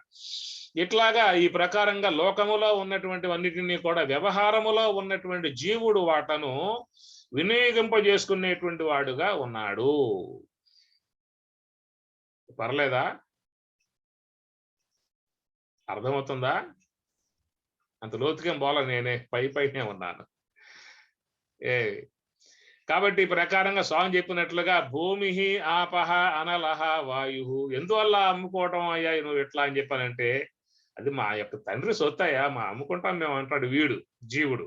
ఇట్లాగా ఈ ప్రకారంగా లోకములో ఉన్నటువంటివన్నిటినీ కూడా వ్యవహారములో ఉన్నటువంటి జీవుడు వాటను వినియోగింపజేసుకునేటువంటి వాడుగా ఉన్నాడు. పర్లేదా? అర్థమవుతుందా? అంత లోతుగా పోల, నేనే పైనే ఉన్నాను. కాబట్టి ఈ ప్రకారంగా స్వామి చెప్పినట్లుగా భూమి ఆపహ అనలహ వాయు. ఎందువల్ల అమ్ముకోవటం అయ్యా నువ్వు ఎట్లా అని చెప్పానంటే, అది మా యొక్క తండ్రి సొత్తయ్యా, మా అమ్ముకుంటాం మేము అంటాడు వీడు, జీవుడు.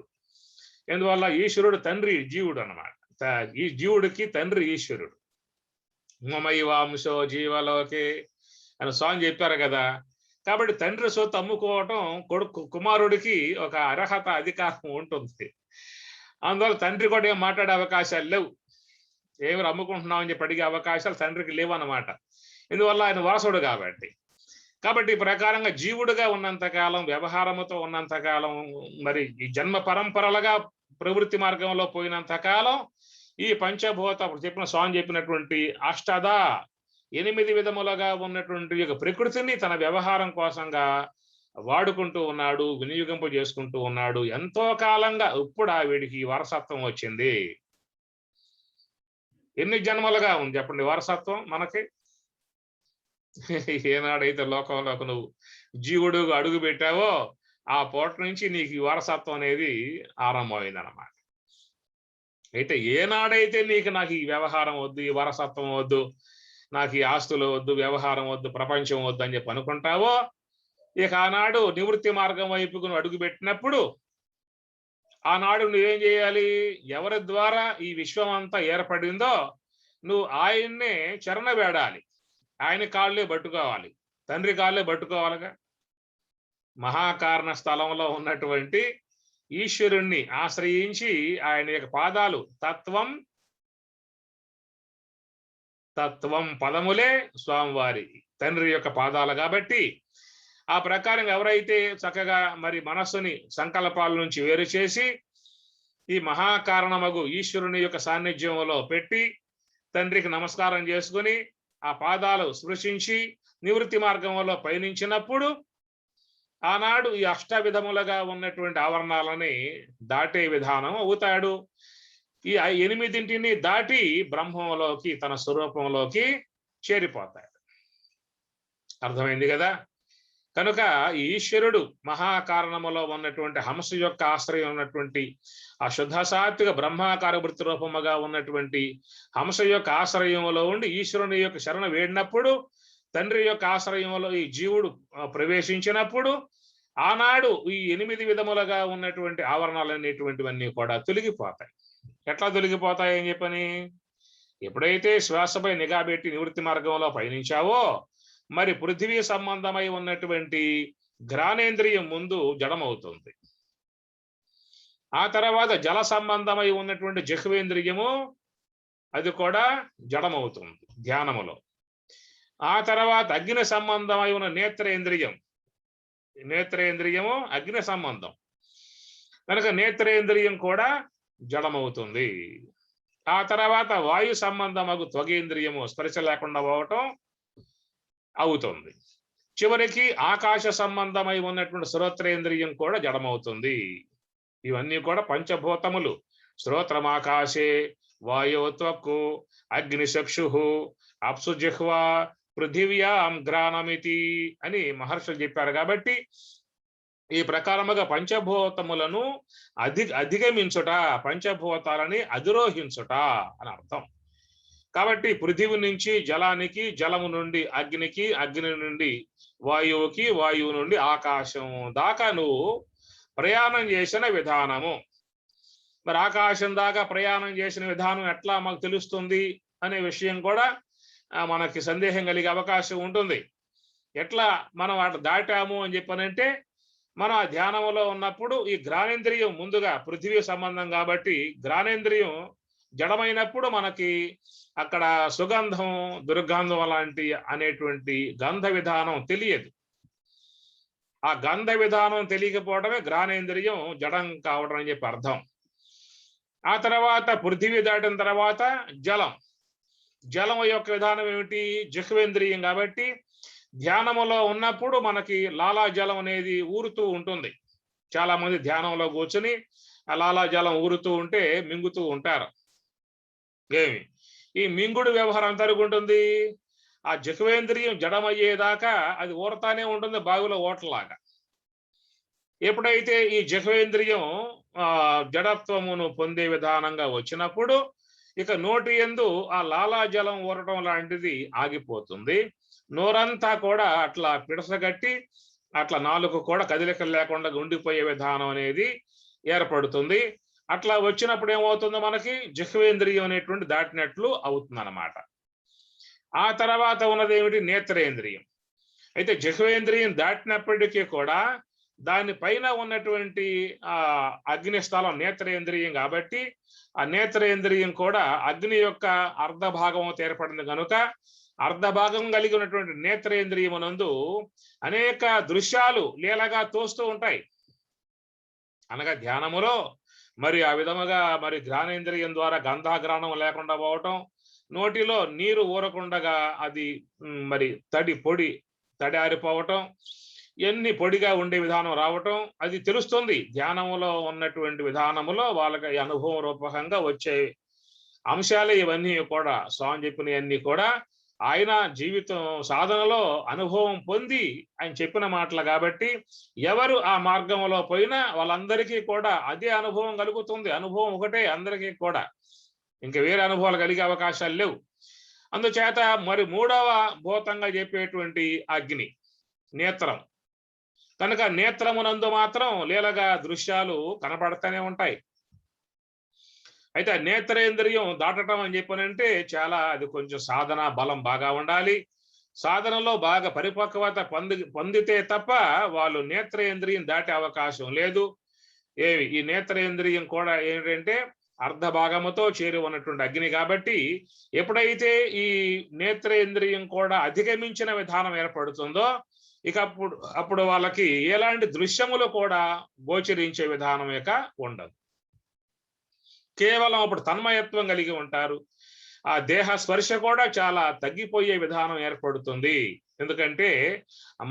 ఎందువల్ల ఈశ్వరుడు తండ్రి జీవుడు అన్నమాట. ఈ జీవుడికి తండ్రి ఈశ్వరుడు. మమైవాంశో జీవలోకే అని స్వామి చెప్పారు కదా. కాబట్టి తండ్రి సొత్తు అమ్ముకోవటం కుమారుడికి ఒక అర్హత, అధికారం ఉంటుంది. అందువల్ల తండ్రి కూడా ఏం మాట్లాడే అవకాశాలు లేవు. ఏమి అమ్ముకుంటున్నావు అని చెప్పి అడిగే అవకాశాలు తండ్రికి లేవు అన్నమాట. ఎందువల్ల ఆయన వారసుడు కాబట్టి. కాబట్టి ఈ ప్రకారంగా జీవుడుగా ఉన్నంతకాలం, వ్యవహారముతో ఉన్నంతకాలం, మరి ఈ జన్మ పరంపరలుగా ప్రవృత్తి మార్గంలో పోయినంతకాలం ఈ పంచభూత చెప్పిన స్వామి చెప్పినటువంటి 8 విధములుగా ఉన్నటువంటి యొక్క ప్రకృతిని తన వ్యవహారం కోసంగా వాడుకుంటూ ఉన్నాడు, వినియోగింపు చేసుకుంటూ ఉన్నాడు. ఎంతో కాలంగా ఇప్పుడు వీడికి వారసత్వం వచ్చింది. ఎన్ని జన్మలుగా ఉంది చెప్పండి వారసత్వం మనకి? ఏనాడైతే లోకంలోకి నువ్వు జీవుడు అడుగు పెట్టావో ఆ పూట నుంచి నీకు ఈ వారసత్వం అనేది ఆరంభమైంది అనమాట. అయితే ఏనాడైతే నాకు ఈ వ్యవహారం వద్దు, ఈ వారసత్వం వద్దు, నాకు ఈ ఆస్తులు వద్దు, వ్యవహారం వద్దు, ప్రపంచం వద్దు అని చెప్పి అనుకుంటావో, ఇక ఆనాడు నివృత్తి మార్గం వైపుకు నువ్వు అడుగుపెట్టినప్పుడు ఆనాడు నువ్వేం చేయాలి? ఎవరి ద్వారా ఈ విశ్వం అంతా ఏర్పడిందో నువ్వు ఆయన్నే చరణ వేడాలి, ఆయన కాళ్ళే పట్టుకోవాలి, తండ్రి కాళ్ళే పట్టుకోవాలిగా. మహాకారణ స్థలంలో ఉన్నటువంటి ఈశ్వరుణ్ణి ఆశ్రయించి ఆయన యొక్క పాదాలు తత్వం తత్వం పదములే స్వామివారి తండ్రి యొక్క పాదాలు కాబట్టి ఆ ప్రకారం ఎవరైతే చక్కగా మరి మనస్సుని సంకల్పాల నుంచి వేరు చేసి ఈ మహాకారణమగు ఈశ్వరుని యొక్క సాన్నిధ్యంలో పెట్టి తండ్రికి నమస్కారం చేసుకుని ఆ పాదాలు స్పృశించి నివృత్తి మార్గంలో పయనించినప్పుడు ఆనాడు ఈ అష్ట విధములుగా ఉన్నటువంటి ఆవరణాలని దాటే విధానం అవుతాడు. ఈ 8 దాటి బ్రహ్మంలోకి తన స్వరూపంలోకి చేరిపోతాడు. అర్థమైంది కదా? కనుక ఈశ్వరుడు మహాకారణములో ఉన్నటువంటి హంస యొక్క ఆశ్రయం ఉన్నటువంటి ఆ శుద్ధ సాత్విక బ్రహ్మాకార వృత్తి రూపముగా ఉన్నటువంటి హంస యొక్క ఆశ్రయంలో ఉండి ఈశ్వరుని యొక్క శరణ వేడినప్పుడు, తండ్రి యొక్క ఆశ్రయంలో ఈ జీవుడు ప్రవేశించినప్పుడు ఆనాడు ఈ 8 విధములుగా ఉన్నటువంటి ఆవరణాలు అనేటువంటివన్నీ కూడా తొలగిపోతాయి. ఎట్లా తొలగిపోతాయి అని చెప్పని, ఎప్పుడైతే శ్వాసపై నిఘా పెట్టి నివృత్తి మార్గంలో పయనించావో మరి పృథివీ సంబంధమై ఉన్నటువంటి ఘ్రాణేంద్రియం ముందు జడమవుతుంది. ఆ తర్వాత జల సంబంధమై ఉన్నటువంటి జిహ్వేంద్రియము అది కూడా జడమవుతుంది ధ్యానములో. ఆ తర్వాత అగ్ని సంబంధమై ఉన్న నేత్రేంద్రియము అగ్ని సంబంధం కనుక నేత్రేంద్రియం కూడా జడమవుతుంది. ఆ తర్వాత వాయు సంబంధమగు త్వగేంద్రియము స్పర్శ లేకుండా పోవటం అవుతుంది. చివరికి ఆకాశ సంబంధమై ఉన్నటువంటి శ్రోత్రేంద్రియం కూడా జడమవుతుంది. ఇవన్నీ కూడా పంచభూతములు. శ్రోత్రమాకాశే వాయో త్వక్కు అగ్నిచక్షు అప్సు జిహ్వా పృథివ్యాం ఘ్రాణమితి అని మహర్షులు చెప్పారు. కాబట్టి ఈ ప్రకారముగా పంచభూతములను అధిగమించుట, పంచభూతాలని అధిరోహించుట అని అర్థం. కాబట్టి పృథివి నుంచి జలానికి, జలము నుండి అగ్నికి, అగ్ని నుండి వాయువుకి, వాయువు నుండి ఆకాశం దాకా నువ్వు ప్రయాణం చేసిన విధానము. మరి ఆకాశం దాకా ప్రయాణం చేసిన విధానం ఎట్లా మాకు తెలుస్తుంది అనే విషయం కూడా మనకి సందేహం కలిగే అవకాశం ఉంటుంది. ఎట్లా మనం అట్లా దాటాము అని చెప్పనంటే, మనం ఆ ధ్యానంలో ఉన్నప్పుడు ఈ ఘ్రాణేంద్రియం ముందుగా పృథివీ సంబంధం కాబట్టి ఘ్రాణేంద్రియం జడమైనప్పుడు మనకి అక్కడ సుగంధం, దుర్గంధం లాంటి అనేటువంటి గంధ విధానం తెలియదు. ఆ గంధ విధానం తెలియకపోవడమే ఘ్రాణేంద్రియం జడం కావడం అని చెప్పి అర్థం. ఆ తర్వాత పృథివీ దాటిన తర్వాత జలం యొక్క విధానం ఏమిటి? జిహ్వేంద్రియం కాబట్టి ధ్యానములో ఉన్నప్పుడు మనకి లాలాజలం అనేది ఊరుతూ ఉంటుంది. చాలా మంది ధ్యానంలో కూర్చుని ఆ లాలాజలం ఊరుతూ ఉంటే మింగుతూ ఉంటారు. ఈ మింగుడు వ్యవహారం ఎంత ఉంటుంది? ఆ జిహ్వేంద్రియం జడమయ్యేదాకా అది ఊరతానే ఉంటుంది, బావిలో ఓటలాగా. ఎప్పుడైతే ఈ జిహ్వేంద్రియం జడత్వమును పొందే విధానంగా వచ్చినప్పుడు ఇక నోటి యందు ఆ లాలాజలం ఊరటం లాంటిది ఆగిపోతుంది. నోరంతా కూడా అట్లా పిడసగట్టి అట్లా నాలుగు కూడా కదలికలు లేకుండా ఉండిపోయే విధానం అనేది ఏర్పడుతుంది. అట్లా వచ్చినప్పుడు ఏమవుతుందో మనకి జిహ్వేంద్రియం అనేటువంటి దాటినట్లు అవుతుంది అన్నమాట. ఆ తర్వాత ఉన్నది ఏమిటి? నేత్రేంద్రియం. అయితే జిహ్వేంద్రియం దాటినప్పటికీ కూడా దాని పైన ఉన్నటువంటి అగ్నిస్థలం నేత్రేంద్రియం కాబట్టి ఆ నేత్రేంద్రియం కూడా అగ్ని యొక్క అర్ధభాగం ఏర్పడింది కనుక అర్ధభాగం కలిగి ఉన్నటువంటి నేత్రేంద్రియమునందు అనేక దృశ్యాలు లీలగా తోస్తూ ఉంటాయి. అనగా ధ్యానములో మరి ఆ విధముగా మరి ఘ్రాణేంద్రియం ద్వారా గంధాఘ్రాణం లేకుండా పోవటం, నోటిలో నీరు ఊరకుండగా అది మరి తడి ఆరిపోవటం, ఎన్ని పొడిగా ఉండే విధానం రావటం అది తెలుస్తుంది. ధ్యానములో ఉన్నటువంటి విధానములో వాళ్ళకి అనుభవం రూపకంగా వచ్చే అంశాలే ఇవన్నీ కూడా. స్వామి చెప్పినవన్నీ కూడా ఆయన జీవితం సాధనలో అనుభవం పొంది ఆయన చెప్పిన మాటలు కాబట్టి ఎవరు ఆ మార్గంలో పోయినా వాళ్ళందరికీ కూడా అదే అనుభవం కలుగుతుంది. అనుభవం ఒకటే అందరికీ కూడా, ఇంకా వేరే అనుభవాలు కలిగే అవకాశాలు లేవు. అందుచేత మరి మూడవ భూతంగా చెప్పేటువంటి అగ్ని నేత్రం కనుక నేత్రమునందు మాత్రం లీలగా దృశ్యాలు కనపడుతూనే ఉంటాయి. అయితే నేత్రేంద్రియం దాటడం అని చెప్పనంటే చాలా అది కొంచెం సాధన బలం బాగా ఉండాలి. సాధనలో బాగా పరిపక్వత పొందితే తప్ప వాళ్ళు నేత్రేంద్రియం దాటే అవకాశం లేదు. ఈ నేత్రేంద్రియం కూడా ఏంటంటే అర్ధ భాగముతో చేరి ఉన్నటువంటి అగ్ని కాబట్టి ఎప్పుడైతే ఈ నేత్రేంద్రియం కూడా అధిగమించిన విధానం ఏర్పడుతుందో ఇక అప్పుడు వాళ్ళకి ఎలాంటి దృశ్యములు కూడా గోచరించే విధానం ఇక ఉండదు. కేవలం అప్పుడు తన్మయత్వం కలిగి ఉంటారు. ఆ దేహ స్పర్శ కూడా చాలా తగ్గిపోయే విధానం ఏర్పడుతుంది. ఎందుకంటే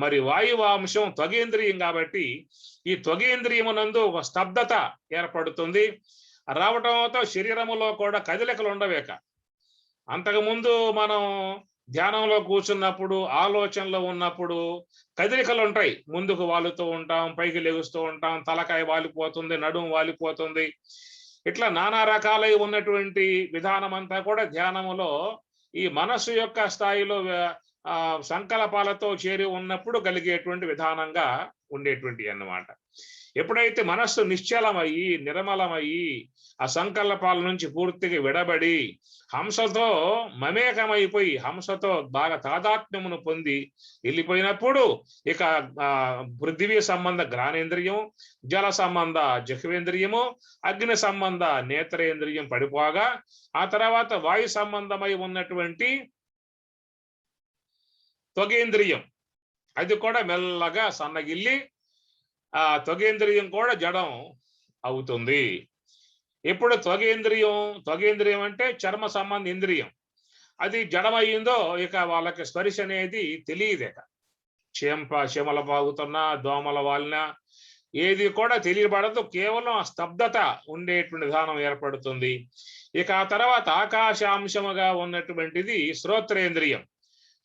మరి వాయువాంశం త్వగేంద్రియం కాబట్టి ఈ త్వగేంద్రియమునందు ఒక స్తబ్దత ఏర్పడుతుంది. రావటంతో శరీరములో కూడా కదలికలు ఉండవేక. అంతకుముందు మనం ధ్యానంలో కూర్చున్నప్పుడు ఆలోచనలో ఉన్నప్పుడు కదలికలు ఉంటాయి. ముందుకు వాలుతూ ఉంటాం, పైకి లెగుస్తూ ఉంటాం, తలకాయ వాలిపోతుంది, నడుము వాలిపోతుంది. ఇట్లా నానా రకాలై ఉన్నటువంటి విధానం అంతా కూడా ధ్యానములో ఈ మనస్సు యొక్క స్థాయిలో సంకల్పాలతో చేరి ఉన్నప్పుడు కలిగేటువంటి విధానంగా ఉండేటువంటి అన్నమాట. ఎప్పుడైతే మనస్సు నిశ్చలమయ్యి నిర్మలమయ్యి ఆ సంకల్పాల నుంచి పూర్తిగా విడబడి హంసతో మమేకమైపోయి హంసతో బాగా తాదాత్మ్యమును పొంది వెళ్ళిపోయినప్పుడు ఇక పృథివీ సంబంధ ఘ్రాణేంద్రియం, జల సంబంధ జిహ్వేంద్రియము, అగ్ని సంబంధ నేత్రేంద్రియం పడిపోగా ఆ తర్వాత వాయు సంబంధమై ఉన్నటువంటి త్వగేంద్రియం అది కూడా మెల్లగా సన్నగిల్లి ఆ త్వగేంద్రియం కూడా జడం అవుతుంది. ఎప్పుడు త్వగేంద్రియం అంటే చర్మ సంబంధ ఇంద్రియం అది జడమయ్యిందో ఇక వాళ్ళకి స్పర్శ అనేది తెలియదు. ఇక చీమల బాగుతున్నా దోమల వాలినా ఏది కూడా తెలియబడదు. కేవలం స్తబ్దత ఉండేటువంటి విధానం ఏర్పడుతుంది. ఇక ఆ తర్వాత ఆకాశాంశముగా ఉన్నటువంటిది శ్రోత్రేంద్రియం.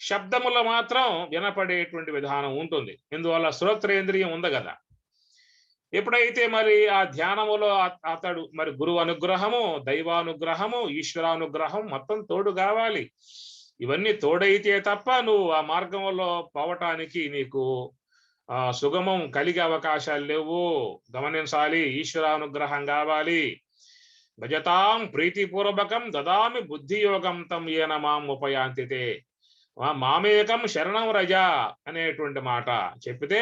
శబ్దములో మాత్రం వినపడేటువంటి విధానం ఉంటుంది. ఇందువల్ల శ్రోత్రేంద్రియం ఉంది కదా. ఎప్పుడైతే మరి ఆ ధ్యానములో అతడు మరి గురువు అనుగ్రహము, దైవానుగ్రహము, ఈశ్వరానుగ్రహం మొత్తం తోడు కావాలి. ఇవన్నీ తోడైతే తప్ప నువ్వు ఆ మార్గంలో పోవటానికి నీకు సుగమం కలిగే అవకాశాలు లేవు. గమనించాలి. ఈశ్వరానుగ్రహం కావాలి. భజతాం ప్రీతిపూర్వకం దదామి బుద్ధియోగం తం ఏన మాం ఉపయాంతితే మామేకం శరణం రజ అనేటువంటి మాట చెప్పితే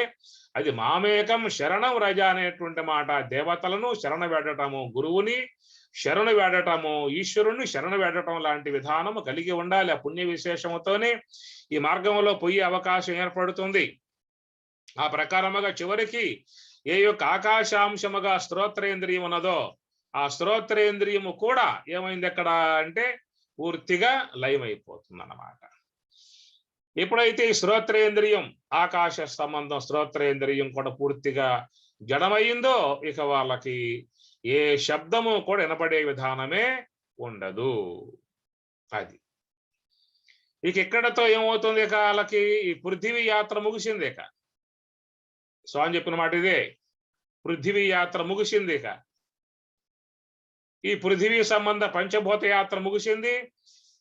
అది మామేకం శరణం రజ అనేటువంటి మాట దేవతలను శరణ వేడటము, గురువుని శరణు వేడటము, ఈశ్వరుణ్ణి శరణు వేడటం లాంటి విధానము కలిగి ఉండాలి. ఆ పుణ్య విశేషముతోనే ఈ మార్గంలో పోయే అవకాశం ఏర్పడుతుంది. ఆ ప్రకారముగా చివరికి ఏ యొక్క ఆకాశాంశముగా శ్రోత్రేంద్రియం ఉన్నదో ఆ శ్రోత్రేంద్రియము కూడా ఏమైంది అక్కడ అంటే పూర్తిగా లయమైపోతుంది అన్నమాట. ఎప్పుడైతే ఈ శ్రోత్రేంద్రియం ఆకాశ సంబంధం శ్రోత్రేంద్రియం కూడా పూర్తిగా జడమైందో ఇక వాళ్ళకి ఏ శబ్దము కూడా వినపడే విధానమే ఉండదు. అది ఇక ఇక్కడతో ఏమవుతుంది, ఇక వాళ్ళకి ఈ పృథివీ యాత్ర ముగిసింది. ఇక స్వామి చెప్పిన మాట ఇదే, పృథివీ యాత్ర ముగిసింది. ఇక ఈ పృథివీ సంబంధ పంచభూత యాత్ర ముగిసింది.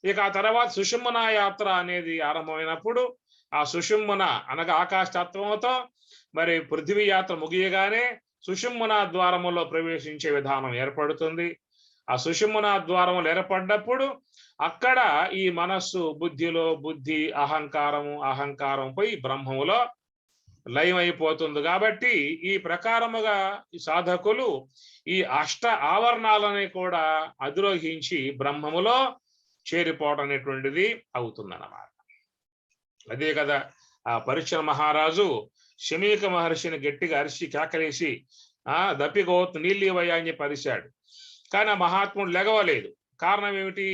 ఇక ఆ తర్వాత సుషుమ్న యాత్ర అనేది ఆరంభమైనప్పుడు ఆ సుషుమ్న అనగా ఆకాశతత్వంతో మరి పృథివీ యాత్ర ముగియగానే సుషుమ్న ద్వారములో ప్రవేశించే విధానం ఏర్పడుతుంది. ఆ సుషుమ్న ద్వారములు ఏర్పడినప్పుడు అక్కడ ఈ మనస్సు బుద్ధిలో బుద్ధి అహంకారం పోయి బ్రహ్మములో లయమైపోతుంది. కాబట్టి ఈ ప్రకారముగా ఈ సాధకులు ఈ అష్ట ఆవరణాలని కూడా అధిరోహించి బ్రహ్మములో చేరిపోవడం అనేటువంటిది అవుతుందన్నమాట. అదే కదా ఆ పరీక్ష మహారాజు శమీక మహర్షిని గట్టిగా అరిచి కేకలేసి దప్పికోవద్దు నీళ్ళు ఇవ్వయ్యా అని చెప్పి అరిశాడు. కానీ ఆ మహాత్ముడు లెగవలేదు. కారణం ఏమిటి?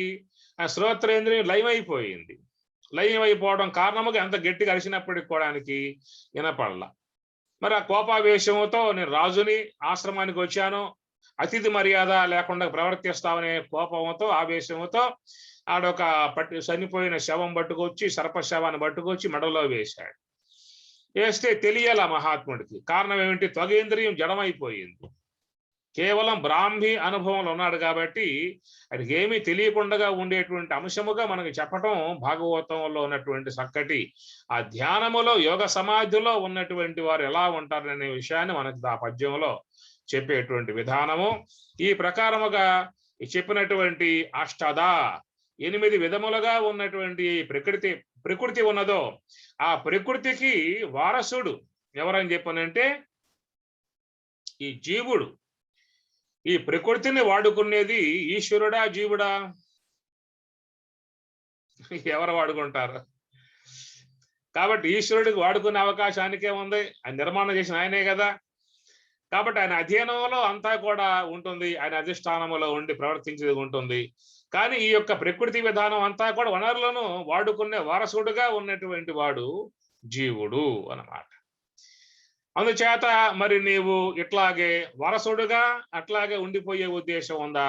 ఆ శ్రోత్రేంద్రియం లయమైపోయింది. లయమైపోవడం కారణముగా ఎంత గట్టిగా అరిచినప్పటికి కూడానికి వినపడలా. మరి ఆ కోపావేశంతో నేను రాజుని ఆశ్రమానికి వచ్చాను, అతిథి మర్యాద లేకుండా ప్రవర్తిస్తామనే కోపంతో ఆవేశంతో ఆడొక చనిపోయిన శవం పట్టుకొచ్చి సర్పశవాన్ని పట్టుకొచ్చి మెడలో వేశాడు. వేస్తే తెలియాల మహాత్ముడికి. కారణం ఏమిటి? త్వగేంద్రియం జడమైపోయింది. కేవలం బ్రాహ్మీ అనుభవంలో ఉన్నాడు కాబట్టి ఆయనకి ఏమీ తెలియకుండా ఉండేటువంటి అంశముగా మనకి చెప్పటం భాగవతంలో ఉన్నటువంటి చక్కటి ఆ ధ్యానములో యోగ సమాధిలో ఉన్నటువంటి వారు ఎలా ఉంటారనే విషయాన్ని మనకి ఆ పద్యంలో చెప్పేటువంటి విధానము. ఈ ప్రకారముగా చెప్పినటువంటి అష్టద 8 విధములుగా ఉన్నటువంటి ప్రకృతి ఉన్నదో ఆ ప్రకృతికి వారసుడు ఎవరని చెప్పనంటే ఈ జీవుడు. ఈ ప్రకృతిని వాడుకునేది ఈశ్వరుడా జీవుడా? ఎవరు వాడుకుంటారు? కాబట్టి ఈశ్వరుడికి వాడుకునే అవకాశానికే ఉంది. ఆయన నిర్మాణం చేసిన ఆయనే కదా. కాబట్టి ఆయన అధీనంలో అంతా కూడా ఉంటుంది, ఆయన అధిష్టానంలో ఉండి ప్రవర్తించేది ఉంటుంది. కానీ ఈ యొక్క ప్రకృతి విధానం అంతా కూడా వనరులను వాడుకునే వారసుడుగా ఉన్నటువంటి వాడు జీవుడు అన్నమాట. అందుచేత మరి నీవు ఇట్లాగే వారసుడుగా అట్లాగే ఉండిపోయే ఉద్దేశం ఉందా,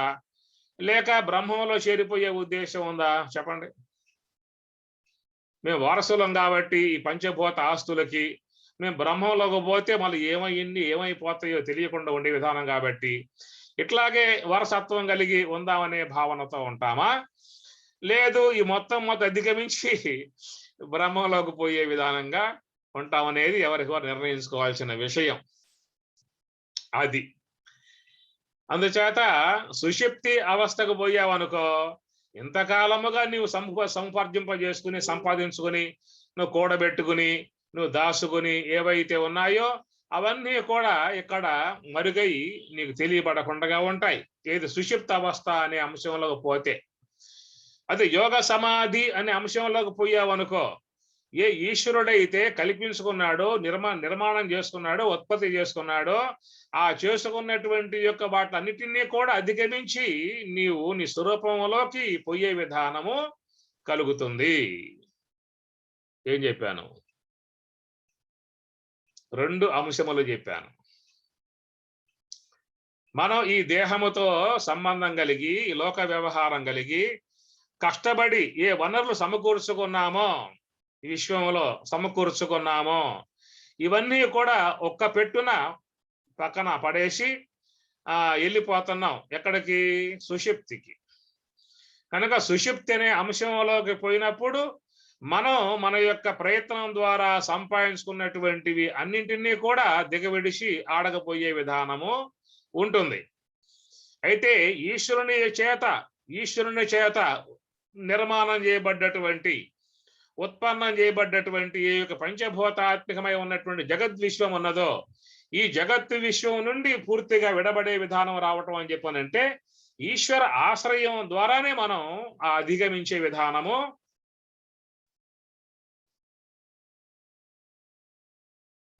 లేక బ్రహ్మంలో చేరిపోయే ఉద్దేశం ఉందా? చెప్పండి. మేము వారసులం కాబట్టి ఈ పంచభూత ఆస్తులకి మేము బ్రహ్మంలోకి పోతే మళ్ళీ ఏమైపోతాయో తెలియకుండా ఉండే విధానం కాబట్టి ఇట్లాగే వారసత్వం కలిగి ఉందామనే భావనతో ఉంటామా, లేదు ఈ మొత్తం అధిగమించి బ్రహ్మంలోకి పోయే విధానంగా ఉంటామనేది ఎవరికి వారు నిర్ణయించుకోవాల్సిన విషయం అది. అందుచేత సుషుప్తి అవస్థకు పోయావనుకో, ఇంతకాలముగా నీవు సంపాదించుకుని నువ్వు కూడబెట్టుకుని నువ్వు దాచుకుని ఏవైతే ఉన్నాయో అవన్నీ కూడా ఇక్కడ మరుగై నీకు తెలియబడకుండా ఉంటాయి. ఏది సుషుప్త అవస్థ అనే అంశంలోకి పోతే. అది యోగ సమాధి అనే అంశంలోకి పోయావనుకో, ఏ ఈశ్వరుడైతే కల్పించుకున్నాడో నిర్మాణం చేసుకున్నాడో ఉత్పత్తి చేసుకున్నాడో ఆ చేసుకున్నటువంటి యొక్క వాటన్నిటినీ కూడా అధిగమించి నీవు నీ స్వరూపంలోకి పోయే విధానము కలుగుతుంది. ఏం చెప్పాను? 2 అంశములు చెప్పాను. మనం ఈ దేహముతో సంబంధం కలిగి లోక వ్యవహారం కలిగి కష్టపడి ఏ వనరులు సమకూర్చుకున్నామో ఈ విశ్వంలో సమకూర్చుకున్నామో ఇవన్నీ కూడా ఒక్క పెట్టున పక్కన పడేసి వెళ్ళిపోతున్నాం. ఎక్కడికి? సుషుప్తికి. కనుక సుషుప్తి అనే అంశంలోకి పోయినప్పుడు మనం మన యొక్క ప్రయత్నం ద్వారా సంపాదించుకున్నటువంటివి అన్నింటినీ కూడా దిగవిడిచి ఆడకపోయే విధానము ఉంటుంది. అయితే ఈశ్వరుని చేత నిర్మాణం చేయబడ్డటువంటి ఉత్పన్నం చేయబడ్డటువంటి ఈ యొక్క పంచభూతాత్మకమై ఉన్నటువంటి జగద్విశ్వం ఉన్నదో ఈ జగత్తు విశ్వం నుండి పూర్తిగా విడబడే విధానం రావటం అని చెప్పనంటే ఈశ్వర ఆశ్రయం ద్వారానే మనం ఆ అధిగమించే విధానము.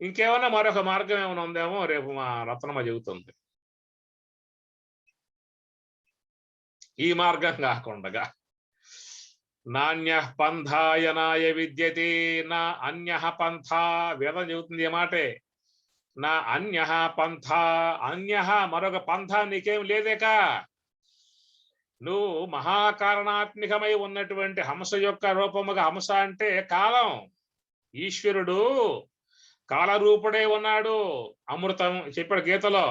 ఇంకేమన్నా మరొక మార్గం ఏమైనా ఉందేమో రేపు మా రత్నమ్మ చెబుతుంది. ఈ మార్గం కాకుండా నాణ్య పంథాయనాయ విద్యతే నా అన్య పంథా, వేదం చెబుతుంది ఏమాటే. నా అన్య పంథా, మరొక పంథా నీకేం లేదేక. నువ్వు మహాకారణాత్మికమై ఉన్నటువంటి హంస యొక్క రూపముగా, హంస అంటే కాలం, ఈశ్వరుడు కాలరూపుడే ఉన్నాడు. అమృతం చెప్పాడు గీతలో,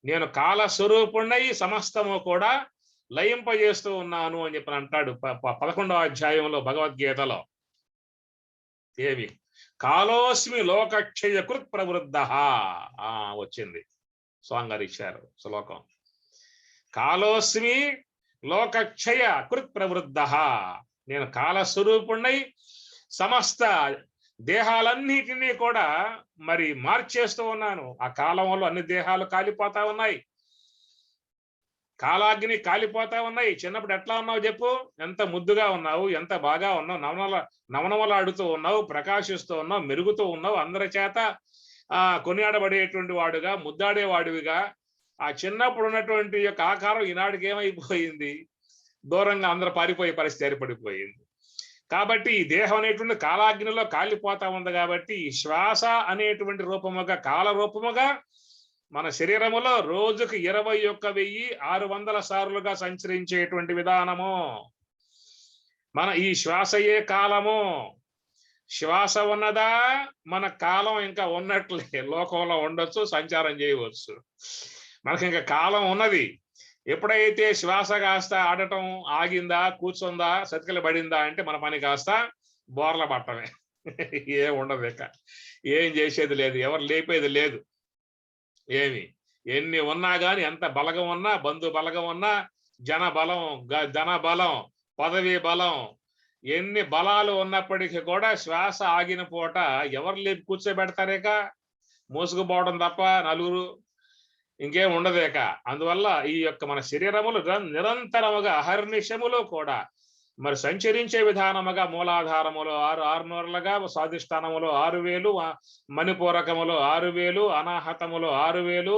నేను కాల స్వరూపుణ్ణి సమస్తము కూడా లయింపజేస్తూ ఉన్నాను అని చెప్పి అంటాడు 11వ అధ్యాయంలో భగవద్గీతలో. ఏమి? కాలోస్మి లోకక్షయ కృత్ ప్రవృద్ధ వచ్చింది. స్వామిగారు ఇచ్చారు శ్లోకం. కాలోస్మి లోకక్షయ కృత్ ప్రవృద్ధ, నేను కాలస్వరూపుణ్ణి సమస్త దేహాలన్నిటినీ కూడా మరి మార్చేస్తూ ఉన్నాను. ఆ కాలంలో అన్ని దేహాలు కాలిపోతా ఉన్నాయి, కాలాగ్ని కాలిపోతా ఉన్నాయి. చిన్నప్పుడు ఎట్లా ఉన్నావు చెప్పు? ఎంత ముద్దుగా ఉన్నావు, ఎంత బాగా ఉన్నావు, నవనవలాడుతూ ఉన్నావు, ప్రకాశిస్తూ ఉన్నావు, మెరుగుతూ ఉన్నావు, అందరి చేత కొనియాడబడేటువంటి వాడుగా, ముద్దాడేవాడివిగా. ఆ చిన్నప్పుడు ఉన్నటువంటి యొక్క ఆకారం ఈనాటికి ఏమైపోయింది? దూరంగా అందరూ పారిపోయే పరిస్థితి ఏర్పడిపోయింది. కాబట్టి ఈ దేహం అనేటువంటి కాలాగ్నిలో కాలిపోతా ఉంది. కాబట్టి ఈ శ్వాస అనేటువంటి రూపముగా, కాల రూపముగా మన శరీరములో రోజుకు 21,600 సార్లుగా సంచరించేటువంటి విధానము. మన ఈ శ్వాసయే కాలము. శ్వాస ఉన్నదా మన కాలం ఇంకా ఉన్నట్లే, లోకంలో ఉండొచ్చు, సంచారం చేయవచ్చు. మనకి ఇంకా కాలం ఉన్నది. ఎప్పుడైతే శ్వాస కాస్త ఆడటం ఆగిందా, కూర్చుందా, సతికిల పడిందా అంటే మన పని కాస్త బోర్ల పట్టమే. ఏం ఉండదు, ఇక ఏం చేసేది లేదు, ఎవరు లేపేది లేదు. ఏమి ఎన్ని ఉన్నా గాని, ఎంత బలగం ఉన్నా, బంధు బలగం ఉన్నా, జన బలం, ధన బలం, పదవి బలం, ఎన్ని బలాలు ఉన్నప్పటికీ కూడా శ్వాస ఆగిన పూట ఎవరు లేపి కూర్చోబెడతారేక? మోసుకుపోవడం తప్ప నలుగురు, ఇంకేం ఉండదేక. అందువల్ల ఈ యొక్క మన శరీరములు నిరంతరముగా అహర్నిశములు కూడా మరి సంచరించే విధానముగా మూలాధారములో 6,600లుగా, స్వాధిష్టానములో 6,000, మణిపూరకములో 6,000, అనాహతములో 6,000,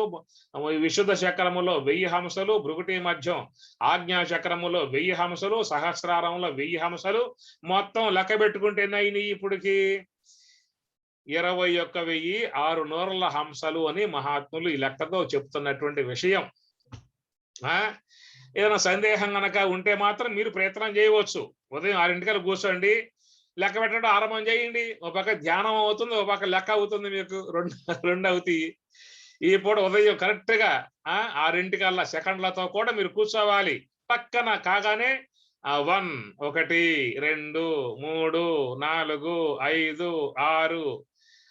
విశుద్ధ చక్రములో 1000 హంసలు, భృగుటి మధ్యం ఆజ్ఞా చక్రములో 1000 హంసలు, సహస్రారములో 1000 హంసలు, మొత్తం లెక్క పెట్టుకుంటే ఎన్నయినాయి ఇప్పటికి? 21,600 హంసలు అని మహాత్ములు ఈ లెక్కతో చెప్తున్నటువంటి విషయం. ఏదైనా సందేహం గనక ఉంటే మాత్రం మీరు ప్రయత్నం చేయవచ్చు. ఉదయం 6 కూర్చోండి, లెక్క పెట్టడం ఆరంభం చేయండి. ఒక పక్క ధ్యానం అవుతుంది, ఒక పక్క లెక్క అవుతుంది, మీకు రెండు అవుతాయి. ఈ పూట ఉదయం కరెక్ట్ గా 6 సెకండ్లతో కూడా మీరు కూర్చోవాలి. పక్కన కాగానే 1, 1, 2, 3, 4, 5, 6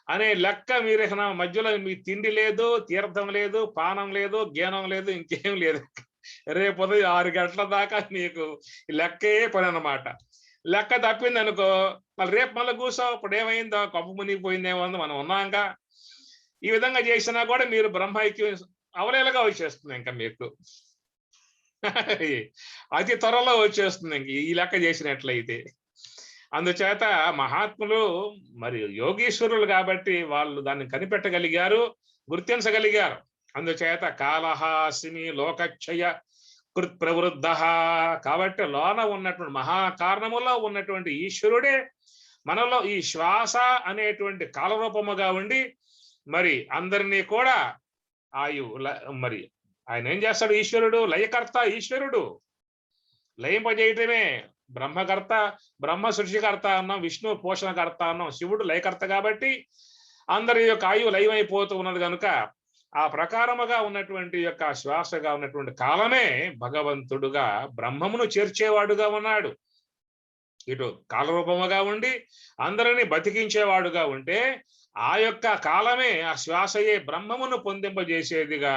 అనే లెక్క. మీరు మధ్యలో మీ తిండి లేదు, తీర్థం లేదు, పానం లేదు, జ్ఞానం లేదు, ఇంకేం లేదు. రేపు ఉదయం 6 గంటల దాకా మీకు లెక్కే పని అన్నమాట. లెక్క తప్పింది అనుకో, మళ్ళీ రేపు మళ్ళీ కూర్చో, ఇప్పుడు ఏమైందో, కప్పు మునిగిపోయిందేమో, మనం ఉన్నాక. ఈ విధంగా చేసినా కూడా మీరు బ్రహ్మైక్యం అవలేలుగా వచ్చేస్తుంది. ఇంకా మీకు అతి త్వరలో వచ్చేస్తుంది ఇంక ఈ లెక్క చేసినట్లయితే. అందుచేత మహాత్ములు మరి యోగీశ్వరులు కాబట్టి వాళ్ళు దాన్ని కనిపెట్టగలిగారు, గుర్తించగలిగారు. అందుచేత కాలహాసిని లోకక్షయ కృత్ ప్రవృద్ధ. కాబట్టి లోన ఉన్నటువంటి మహాకారణములో ఉన్నటువంటి ఈశ్వరుడే మనలో ఈ శ్వాస అనేటువంటి కాలరూపముగా ఉండి మరి అందరినీ కూడా మరి ఆయన ఏం చేస్తాడు? ఈశ్వరుడు లయకర్త. ఈశ్వరుడు లయింపజేయటమే. బ్రహ్మకర్త, బ్రహ్మ సృష్టికర్త అన్నాం, విష్ణు పోషణకర్త అన్నాం, శివుడు లయకర్త. కాబట్టి అందరి యొక్క ఆయువు లయమైపోతూ ఉన్నది కనుక ఆ ప్రకారముగా ఉన్నటువంటి యొక్క శ్వాసగా ఉన్నటువంటి కాలమే భగవంతుడుగా బ్రహ్మమును చేర్చేవాడుగా ఉన్నాడు. ఇటు కాలరూపముగా ఉండి అందరినీ బతికించేవాడుగా ఉంటే ఆ యొక్క కాలమే, ఆ శ్వాసయే బ్రహ్మమును పొందింపజేసేదిగా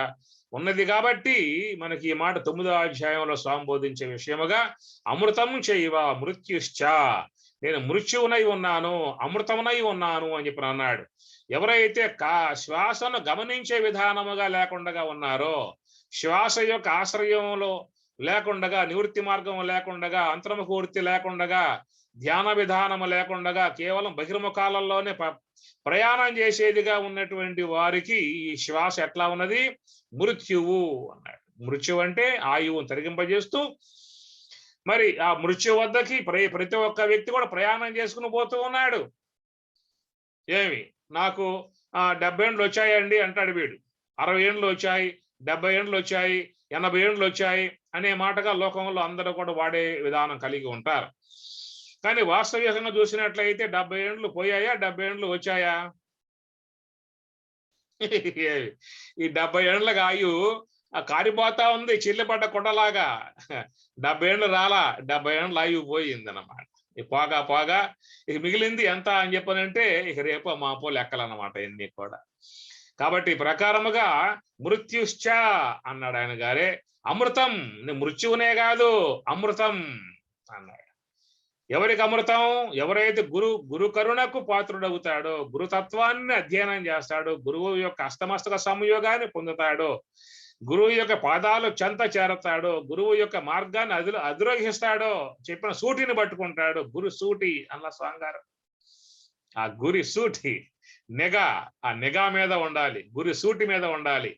ఉన్నది. కాబట్టి మనకి ఈ మాట 9వ అధ్యాయంలో స్వామి బోధించే విషయముగా అమృతం చైవ మృత్యుశ్చ, నేను మృత్యువునై ఉన్నాను, అమృతమునై ఉన్నాను అని చెప్పి అన్నాడు. ఎవరైతే శ్వాసను గమనించే విధానముగా లేకుండా ఉన్నారో, శ్వాస యొక్క ఆశ్రయంలో లేకుండా, నివృత్తి మార్గం లేకుండా, అంతర్ముఖ వృత్తి లేకుండా, ధ్యాన విధానము లేకుండా, కేవలం బహిర్ముఖాలలోనే ప్రయాణం చేసేదిగా ఉన్నటువంటి వారికి ఈ శ్వాస ఎట్లా ఉన్నది? మృత్యువు అన్నాడు. మృత్యువు అంటే ఆయువును తరిగింపజేస్తూ మరి ఆ మృత్యు వద్దకి ప్రతి ఒక్క వ్యక్తి కూడా ప్రయాణం చేసుకుని పోతూ ఉన్నాడు. ఏమి నాకు 70 ఏండ్లు వచ్చాయండి అంటాడు వీడు. 60 ఏండ్లు వచ్చాయి, 70 ఏండ్లు వచ్చాయి, 80 ఏండ్లు వచ్చాయి అనే మాటగా లోకంలో అందరూ కూడా వాడే విధానం కలిగి ఉంటారు. కానీ వాస్తవికంగా చూసినట్లయితే 70 ఏండ్లు పోయాయా, 70 ఏండ్లు వచ్చాయా? ఈ 70 ఏండ్లకు ఆయువు కారిపోతా ఉంది, చిల్లిపడ్డ కుండలాగా. 70 ఏండ్లు రాలా, 70 ఏండ్ల ఆయువు పోయింది అన్నమాట. పోగా పోగా ఇక మిగిలింది ఎంత అని చెప్పనంటే ఇక రేపో మాపో లెక్కలన్నమాట ఇన్ని కూడా. కాబట్టి ప్రకారముగా మృత్యుశ్చ అన్నాడు ఆయన గారే. అమృతం, మృత్యువునే కాదు అమృతం అన్నాడు. ఎవరికి అమృతం? ఎవరైతే గురు కరుణకు పాత్రుడవుతాడో, గురుతత్వాన్ని అధ్యయనం చేస్తాడో, గురువు యొక్క అస్తమస్తక సంయోగాన్ని పొందుతాడో, గురువు యొక్క పాదాలు చెంత చేరతాడో, గురువు యొక్క మార్గాన్ని అధిరోహిస్తాడో, చెప్పిన సూటిని పట్టుకుంటాడు. గురు సూటి అన్న స్వాంగారు. ఆ గురి సూటి నిఘా, ఆ నిఘా మీద ఉండాలి, గురి సూటి మీద ఉండాలి.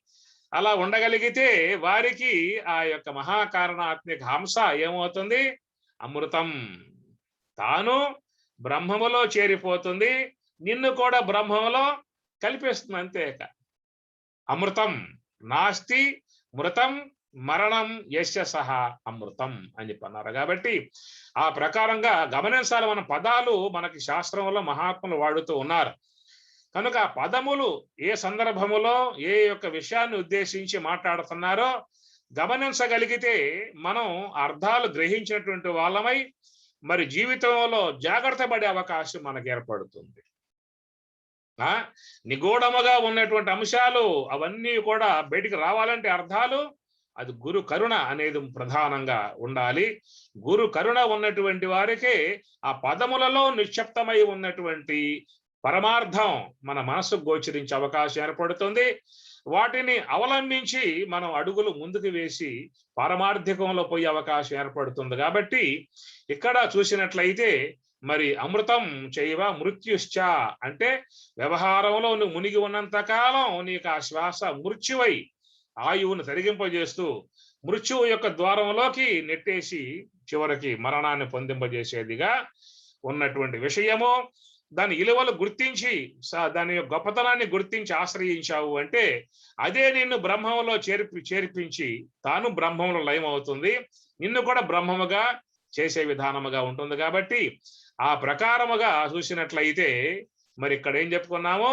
అలా ఉండగలిగితే వారికి ఆ యొక్క మహాకారణాత్మిక హంస ఏమవుతుంది? అమృతం. తాను బ్రహ్మములో చేరిపోతుంది, నిన్ను కూడా బ్రహ్మములో కలిపేస్తుంది. అంతే. అమృతం నాస్తి మృతం మరణం యస్య సహ అమృతం అని చెప్పి అన్నారు. కాబట్టి ఆ ప్రకారంగా గమనించాలి. మన పదాలు మనకి శాస్త్రంలో మహాత్ములు వాడుతూ ఉన్నారు కనుక ఆ పదములు ఏ సందర్భములో ఏ యొక్క విషయాన్ని ఉద్దేశించి మాట్లాడుతున్నారో గమనించగలిగితే మనం అర్థాలు గ్రహించినటువంటి వాళ్ళమై మరి జీవితంలో జాగ్రత్త పడే అవకాశం మనకు ఏర్పడుతుంది. నిగూఢముగా ఉన్నటువంటి అంశాలు అవన్నీ కూడా బయటికి రావాలంటే అర్థాలు అది గురు కరుణ అనేది ప్రధానంగా ఉండాలి. గురు కరుణ ఉన్నటువంటి వారికి ఆ పదములలో నిక్షిప్తమై ఉన్నటువంటి పరమార్థం మన మనసుకు గోచరించే అవకాశం ఏర్పడుతుంది. వాటిని అవలంబించి మనం అడుగులు ముందుకు వేసి పారమార్థికంలో పోయే అవకాశం ఏర్పడుతుంది. కాబట్టి ఇక్కడ చూసినట్లయితే మరి అమృతం చేయవ మృత్యుశ్చ అంటే వ్యవహారంలో నువ్వు మునిగి ఉన్నంత కాలం నీకు ఆ శ్వాస మృత్యువై ఆయువును తరిగింపజేస్తూ మృత్యువు యొక్క ద్వారంలోకి నెట్టేసి చివరికి మరణాన్ని పొందింపజేసేదిగా ఉన్నటువంటి విషయము. దాని విలువలు గుర్తించి దాని గొప్పతనాన్ని గుర్తించి ఆశ్రయించావు అంటే అదే నిన్ను బ్రహ్మంలో చేర్పించి తాను బ్రహ్మంలో లయం అవుతుంది, నిన్ను కూడా బ్రహ్మముగా చేసే విధానముగా ఉంటుంది. కాబట్టి ఆ ప్రకారముగా చూసినట్లయితే మరి ఇక్కడ ఏం చెప్పుకున్నామో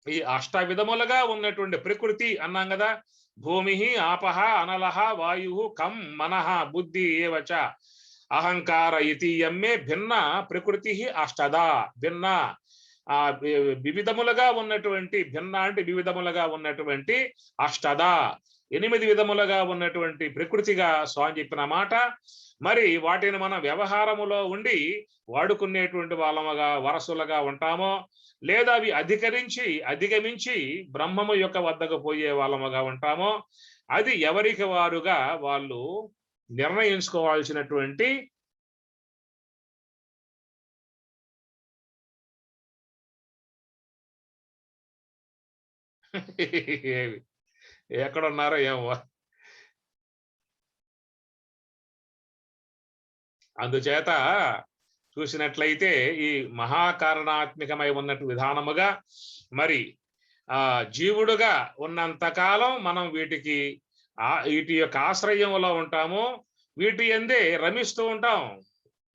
ఈ అష్ట విధములుగా ఉన్నటువంటి ప్రకృతి అన్నాం కదా. భూమి ఆపహ అనలహ వాయు కం మనః బుద్ధి ఏవచ అహంకార ఇతీయమ్మే భిన్న ప్రకృతి అష్టదా. భిన్న వివిధములుగా ఉన్నటువంటి భిన్న అంటే వివిధములుగా ఉన్నటువంటి అష్టదా 8 విధములుగా ఉన్నటువంటి ప్రకృతిగా స్వామి చెప్పిన మాట. మరి వాటిని మనం వ్యవహారములో ఉండి వాడుకునేటువంటి వాళ్ళముగా వరసులుగా ఉంటామో లేదా అవి అధిగమించి బ్రహ్మము యొక్క వద్దకు పోయే వాళ్ళముగా ఉంటామో అది ఎవరికి వారుగా వాళ్ళు నిర్ణయించుకోవాల్సినటువంటి ఎక్కడున్నారో ఏమో. అందుచేత చూసినట్లయితే ఈ మహాకారణాత్మకమై ఉన్నట్టు విధానముగా మరి జీవుడుగా ఉన్నంతకాలం మనం వీటి యొక్క ఆశ్రయంలో ఉంటాము, వీటి ఎందే రమిస్తూ ఉంటాం.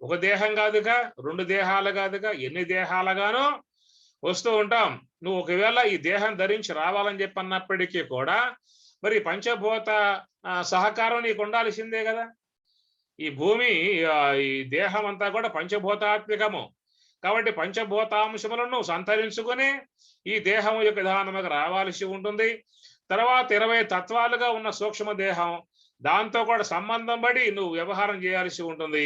ఒక దేహం కాదుగా, 2 దేహాలు కాదుగా, ఎన్ని దేహాలుగానో వస్తూ ఉంటాం. నువ్వు ఒకవేళ ఈ దేహం ధరించి రావాలని చెప్పి అన్నప్పటికీ కూడా మరి పంచభూత సహకారం నీకు ఉండాల్సిందే కదా. ఈ భూమి ఈ దేహం అంతా కూడా పంచభూతాత్మికము కాబట్టి పంచభూతాంశములను సంతరించుకొని ఈ దేహం యొక్క విధానముగా రావాల్సి ఉంటుంది. తర్వాత 20 తత్వాలుగా ఉన్న సూక్ష్మ దేహం దాంతో కూడా సంబంధం పడి నువ్వు వ్యవహారం చేయాల్సి ఉంటుంది.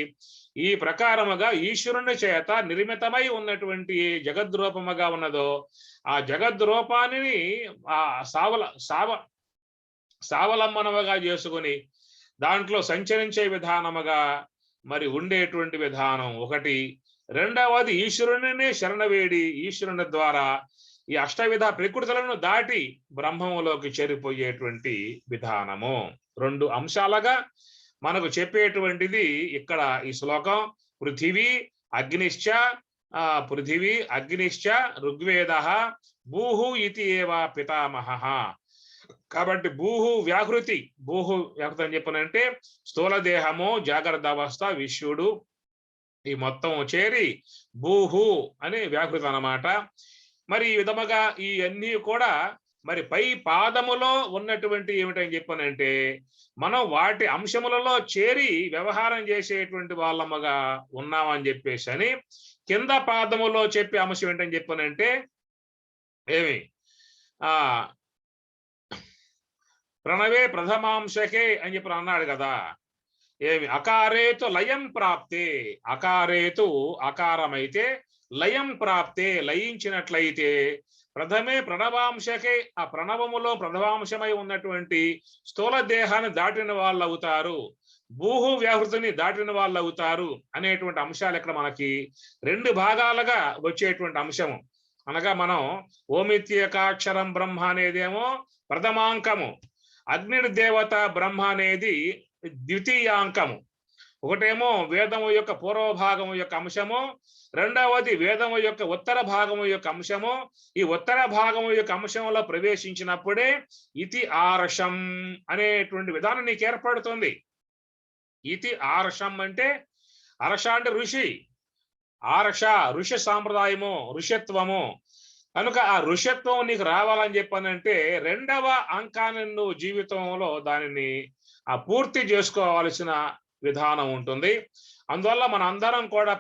ఈ ప్రకారముగా ఈశ్వరుని చేత నిర్మితమై ఉన్నటువంటి జగద్రూపముగా ఉన్నదో ఆ జగద్రూపాన్ని ఆ సావలంబనముగా చేసుకుని దాంట్లో సంచరించే విధానముగా మరి ఉండేటువంటి విధానం ఒకటి. రెండవది ఈశ్వరునినే శరణవేడి ఈశ్వరుని ద్వారా ఈ అష్టవిధ ప్రకృతులను దాటి బ్రహ్మములోకి చేరిపోయేటువంటి విధానము. 2 అంశాలుగా మనకు చెప్పేటువంటిది ఇక్కడ ఈ శ్లోకం. పృథివీ అగ్నిశ్చ ఋగ్వేద భూహు ఇతి ఏవ పితామహ. కాబట్టి భూహు వ్యాహృతి అని చెప్పనంటే స్థూల దేహము జాగ్రత్త అవస్థ విశ్వడు ఈ మొత్తం చేరి భూహు అని వ్యాహృతి అన్నమాట. మరి ఈ విధముగా ఈ అన్నీ కూడా మరి పై పాదములో ఉన్నటువంటి ఏమిటని చెప్పనంటే మనం వాటి అంశములలో చేరి వ్యవహారం చేసేటువంటి వాళ్ళముగా ఉన్నామని చెప్పేసి అని కింద పాదములో చెప్పే అంశం ఏంటని చెప్పనంటే ఏమి ప్రణవే ప్రథమాంశకే అని చెప్పి అన్నాడు కదా. ఏమి అకారేతు లయం ప్రాప్తే, అకారేతు అకారమైతే లయం ప్రాప్తే లయించినట్లయితే ప్రథమే ప్రణవాంశకే ఆ ప్రణవములో ప్రథమాంశమై ఉన్నటువంటి స్థూల దేహాన్ని దాటిన వాళ్ళు అవుతారు, భూహు వ్యాహృతిని దాటిన వాళ్ళు అవుతారు అనేటువంటి అంశాలు ఇక్కడ మనకి 2 భాగాలుగా వచ్చేటువంటి అంశము. అనగా మనం ఓమిత్యేకాక్షరం బ్రహ్మ అనేదేమో ప్రథమాంకము, అగ్నిర్దేవత బ్రహ్మ అనేది ద్వితీయాంకము. ఒకటేమో వేదము యొక్క పూర్వ భాగము యొక్క అంశము, రెండవది వేదము యొక్క ఉత్తర భాగము యొక్క అంశము. ఈ ఉత్తర భాగము యొక్క అంశంలో ప్రవేశించినప్పుడే ఇతి ఆర్షం అనేటువంటి విధానం నీకు ఏర్పడుతుంది. ఇతి ఆర్షం అంటే, అర్ష అంటే ఋషి, ఆర్ష ఋషి సాంప్రదాయము, ఋషత్వము. కనుక ఆ ఋషత్వం నీకు రావాలని చెప్పానంటే రెండవ అంకాన్ని నువ్వు జీవితంలో దానిని పూర్తి చేసుకోవాల్సిన విధానం ఉంటుంది. అందువల్ల మన అందరం కూడా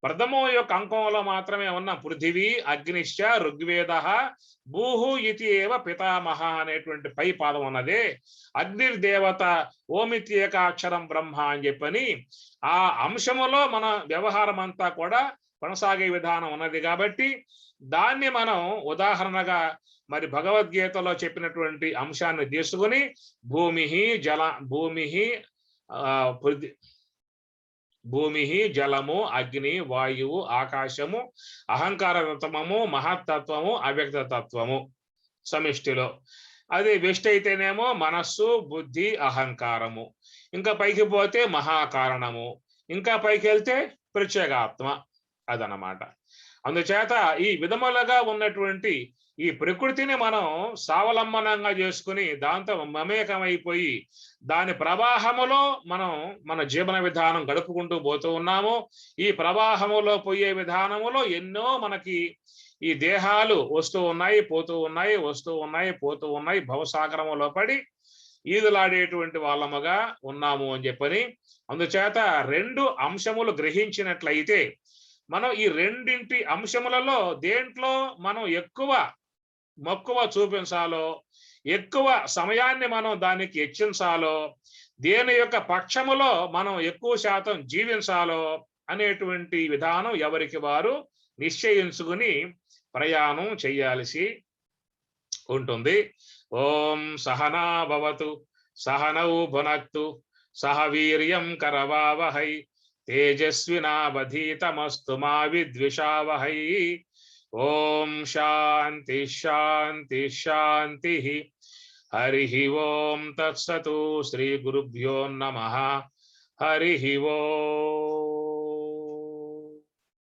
ప్రథమో యొక్క అంకంలో మాత్రమే ఉన్నాం. పృథివీ అగ్నిశ్చ ఋగ్వేద భూహు ఇతి ఏవ పితామహ అనేటువంటి పై పాదం ఉన్నదే. అగ్నిర్దేవత, ఓమితి ఏకాక్షరం బ్రహ్మ అని చెప్పని ఆ అంశములో మన వ్యవహారం అంతా కూడా కొనసాగే విధానం ఉన్నది. కాబట్టి దాన్ని మనం ఉదాహరణగా మరి భగవద్గీతలో చెప్పినటువంటి అంశాన్ని తీసుకుని భూమి జలము అగ్ని వాయువు ఆకాశము అహంకారతత్వము మహత్తత్వము అవ్యక్తత్వము సమిష్టిలో. అది వెస్ట్ అయితేనేమో మనస్సు బుద్ధి అహంకారము, ఇంకా పైకి పోతే మహాకారణము, ఇంకా పైకి వెళ్తే ప్రత్యేగాత్మ. అదనమాట. అందుచేత ఈ విధములుగా ఉన్నటువంటి ఈ ప్రకృతిని మనం స్వావలంబనంగా చేసుకుని దాంతో మమేకమైపోయి దాని ప్రవాహములో మనం మన జీవన విధానం గడుపుకుంటూ పోతూ ఉన్నాము. ఈ ప్రవాహములో పోయే విధానములో ఎన్నో మనకి ఈ దేహాలు వస్తూ ఉన్నాయి, పోతూ ఉన్నాయి, వస్తూ ఉన్నాయి, పోతూ ఉన్నాయి. భవసాగరములో పడి ఈదులాడేటువంటి వాళ్ళముగా ఉన్నాము అని చెప్పని. అందుచేత రెండు అంశములు గ్రహించినట్లయితే మనం ఈ రెండింటి అంశములలో దేంట్లో మనం ఎక్కువ మక్కువ చూపించాలో, ఎక్కువ సమయాన్ని మనం దానికి హెచ్చించాలో, దేని యొక్క పక్షములో మనం ఎక్కువ శాతం జీవించాలో అనేటువంటి విధానం ఎవరికి వారు నిశ్చయించుకుని ప్రయాణం చేయాల్సి ఉంటుంది. ఓం సహనా భవతు సహనౌ భునక్తు సహ వీర్యం కరవావహై తేజస్వినావధీతమస్తు మా విద్విషావహై. ఓం శాంతి శాంతి శాంతి. హరి ఓం తత్సతు. శ్రీ గురుభ్యో నమః. హరి ఓం.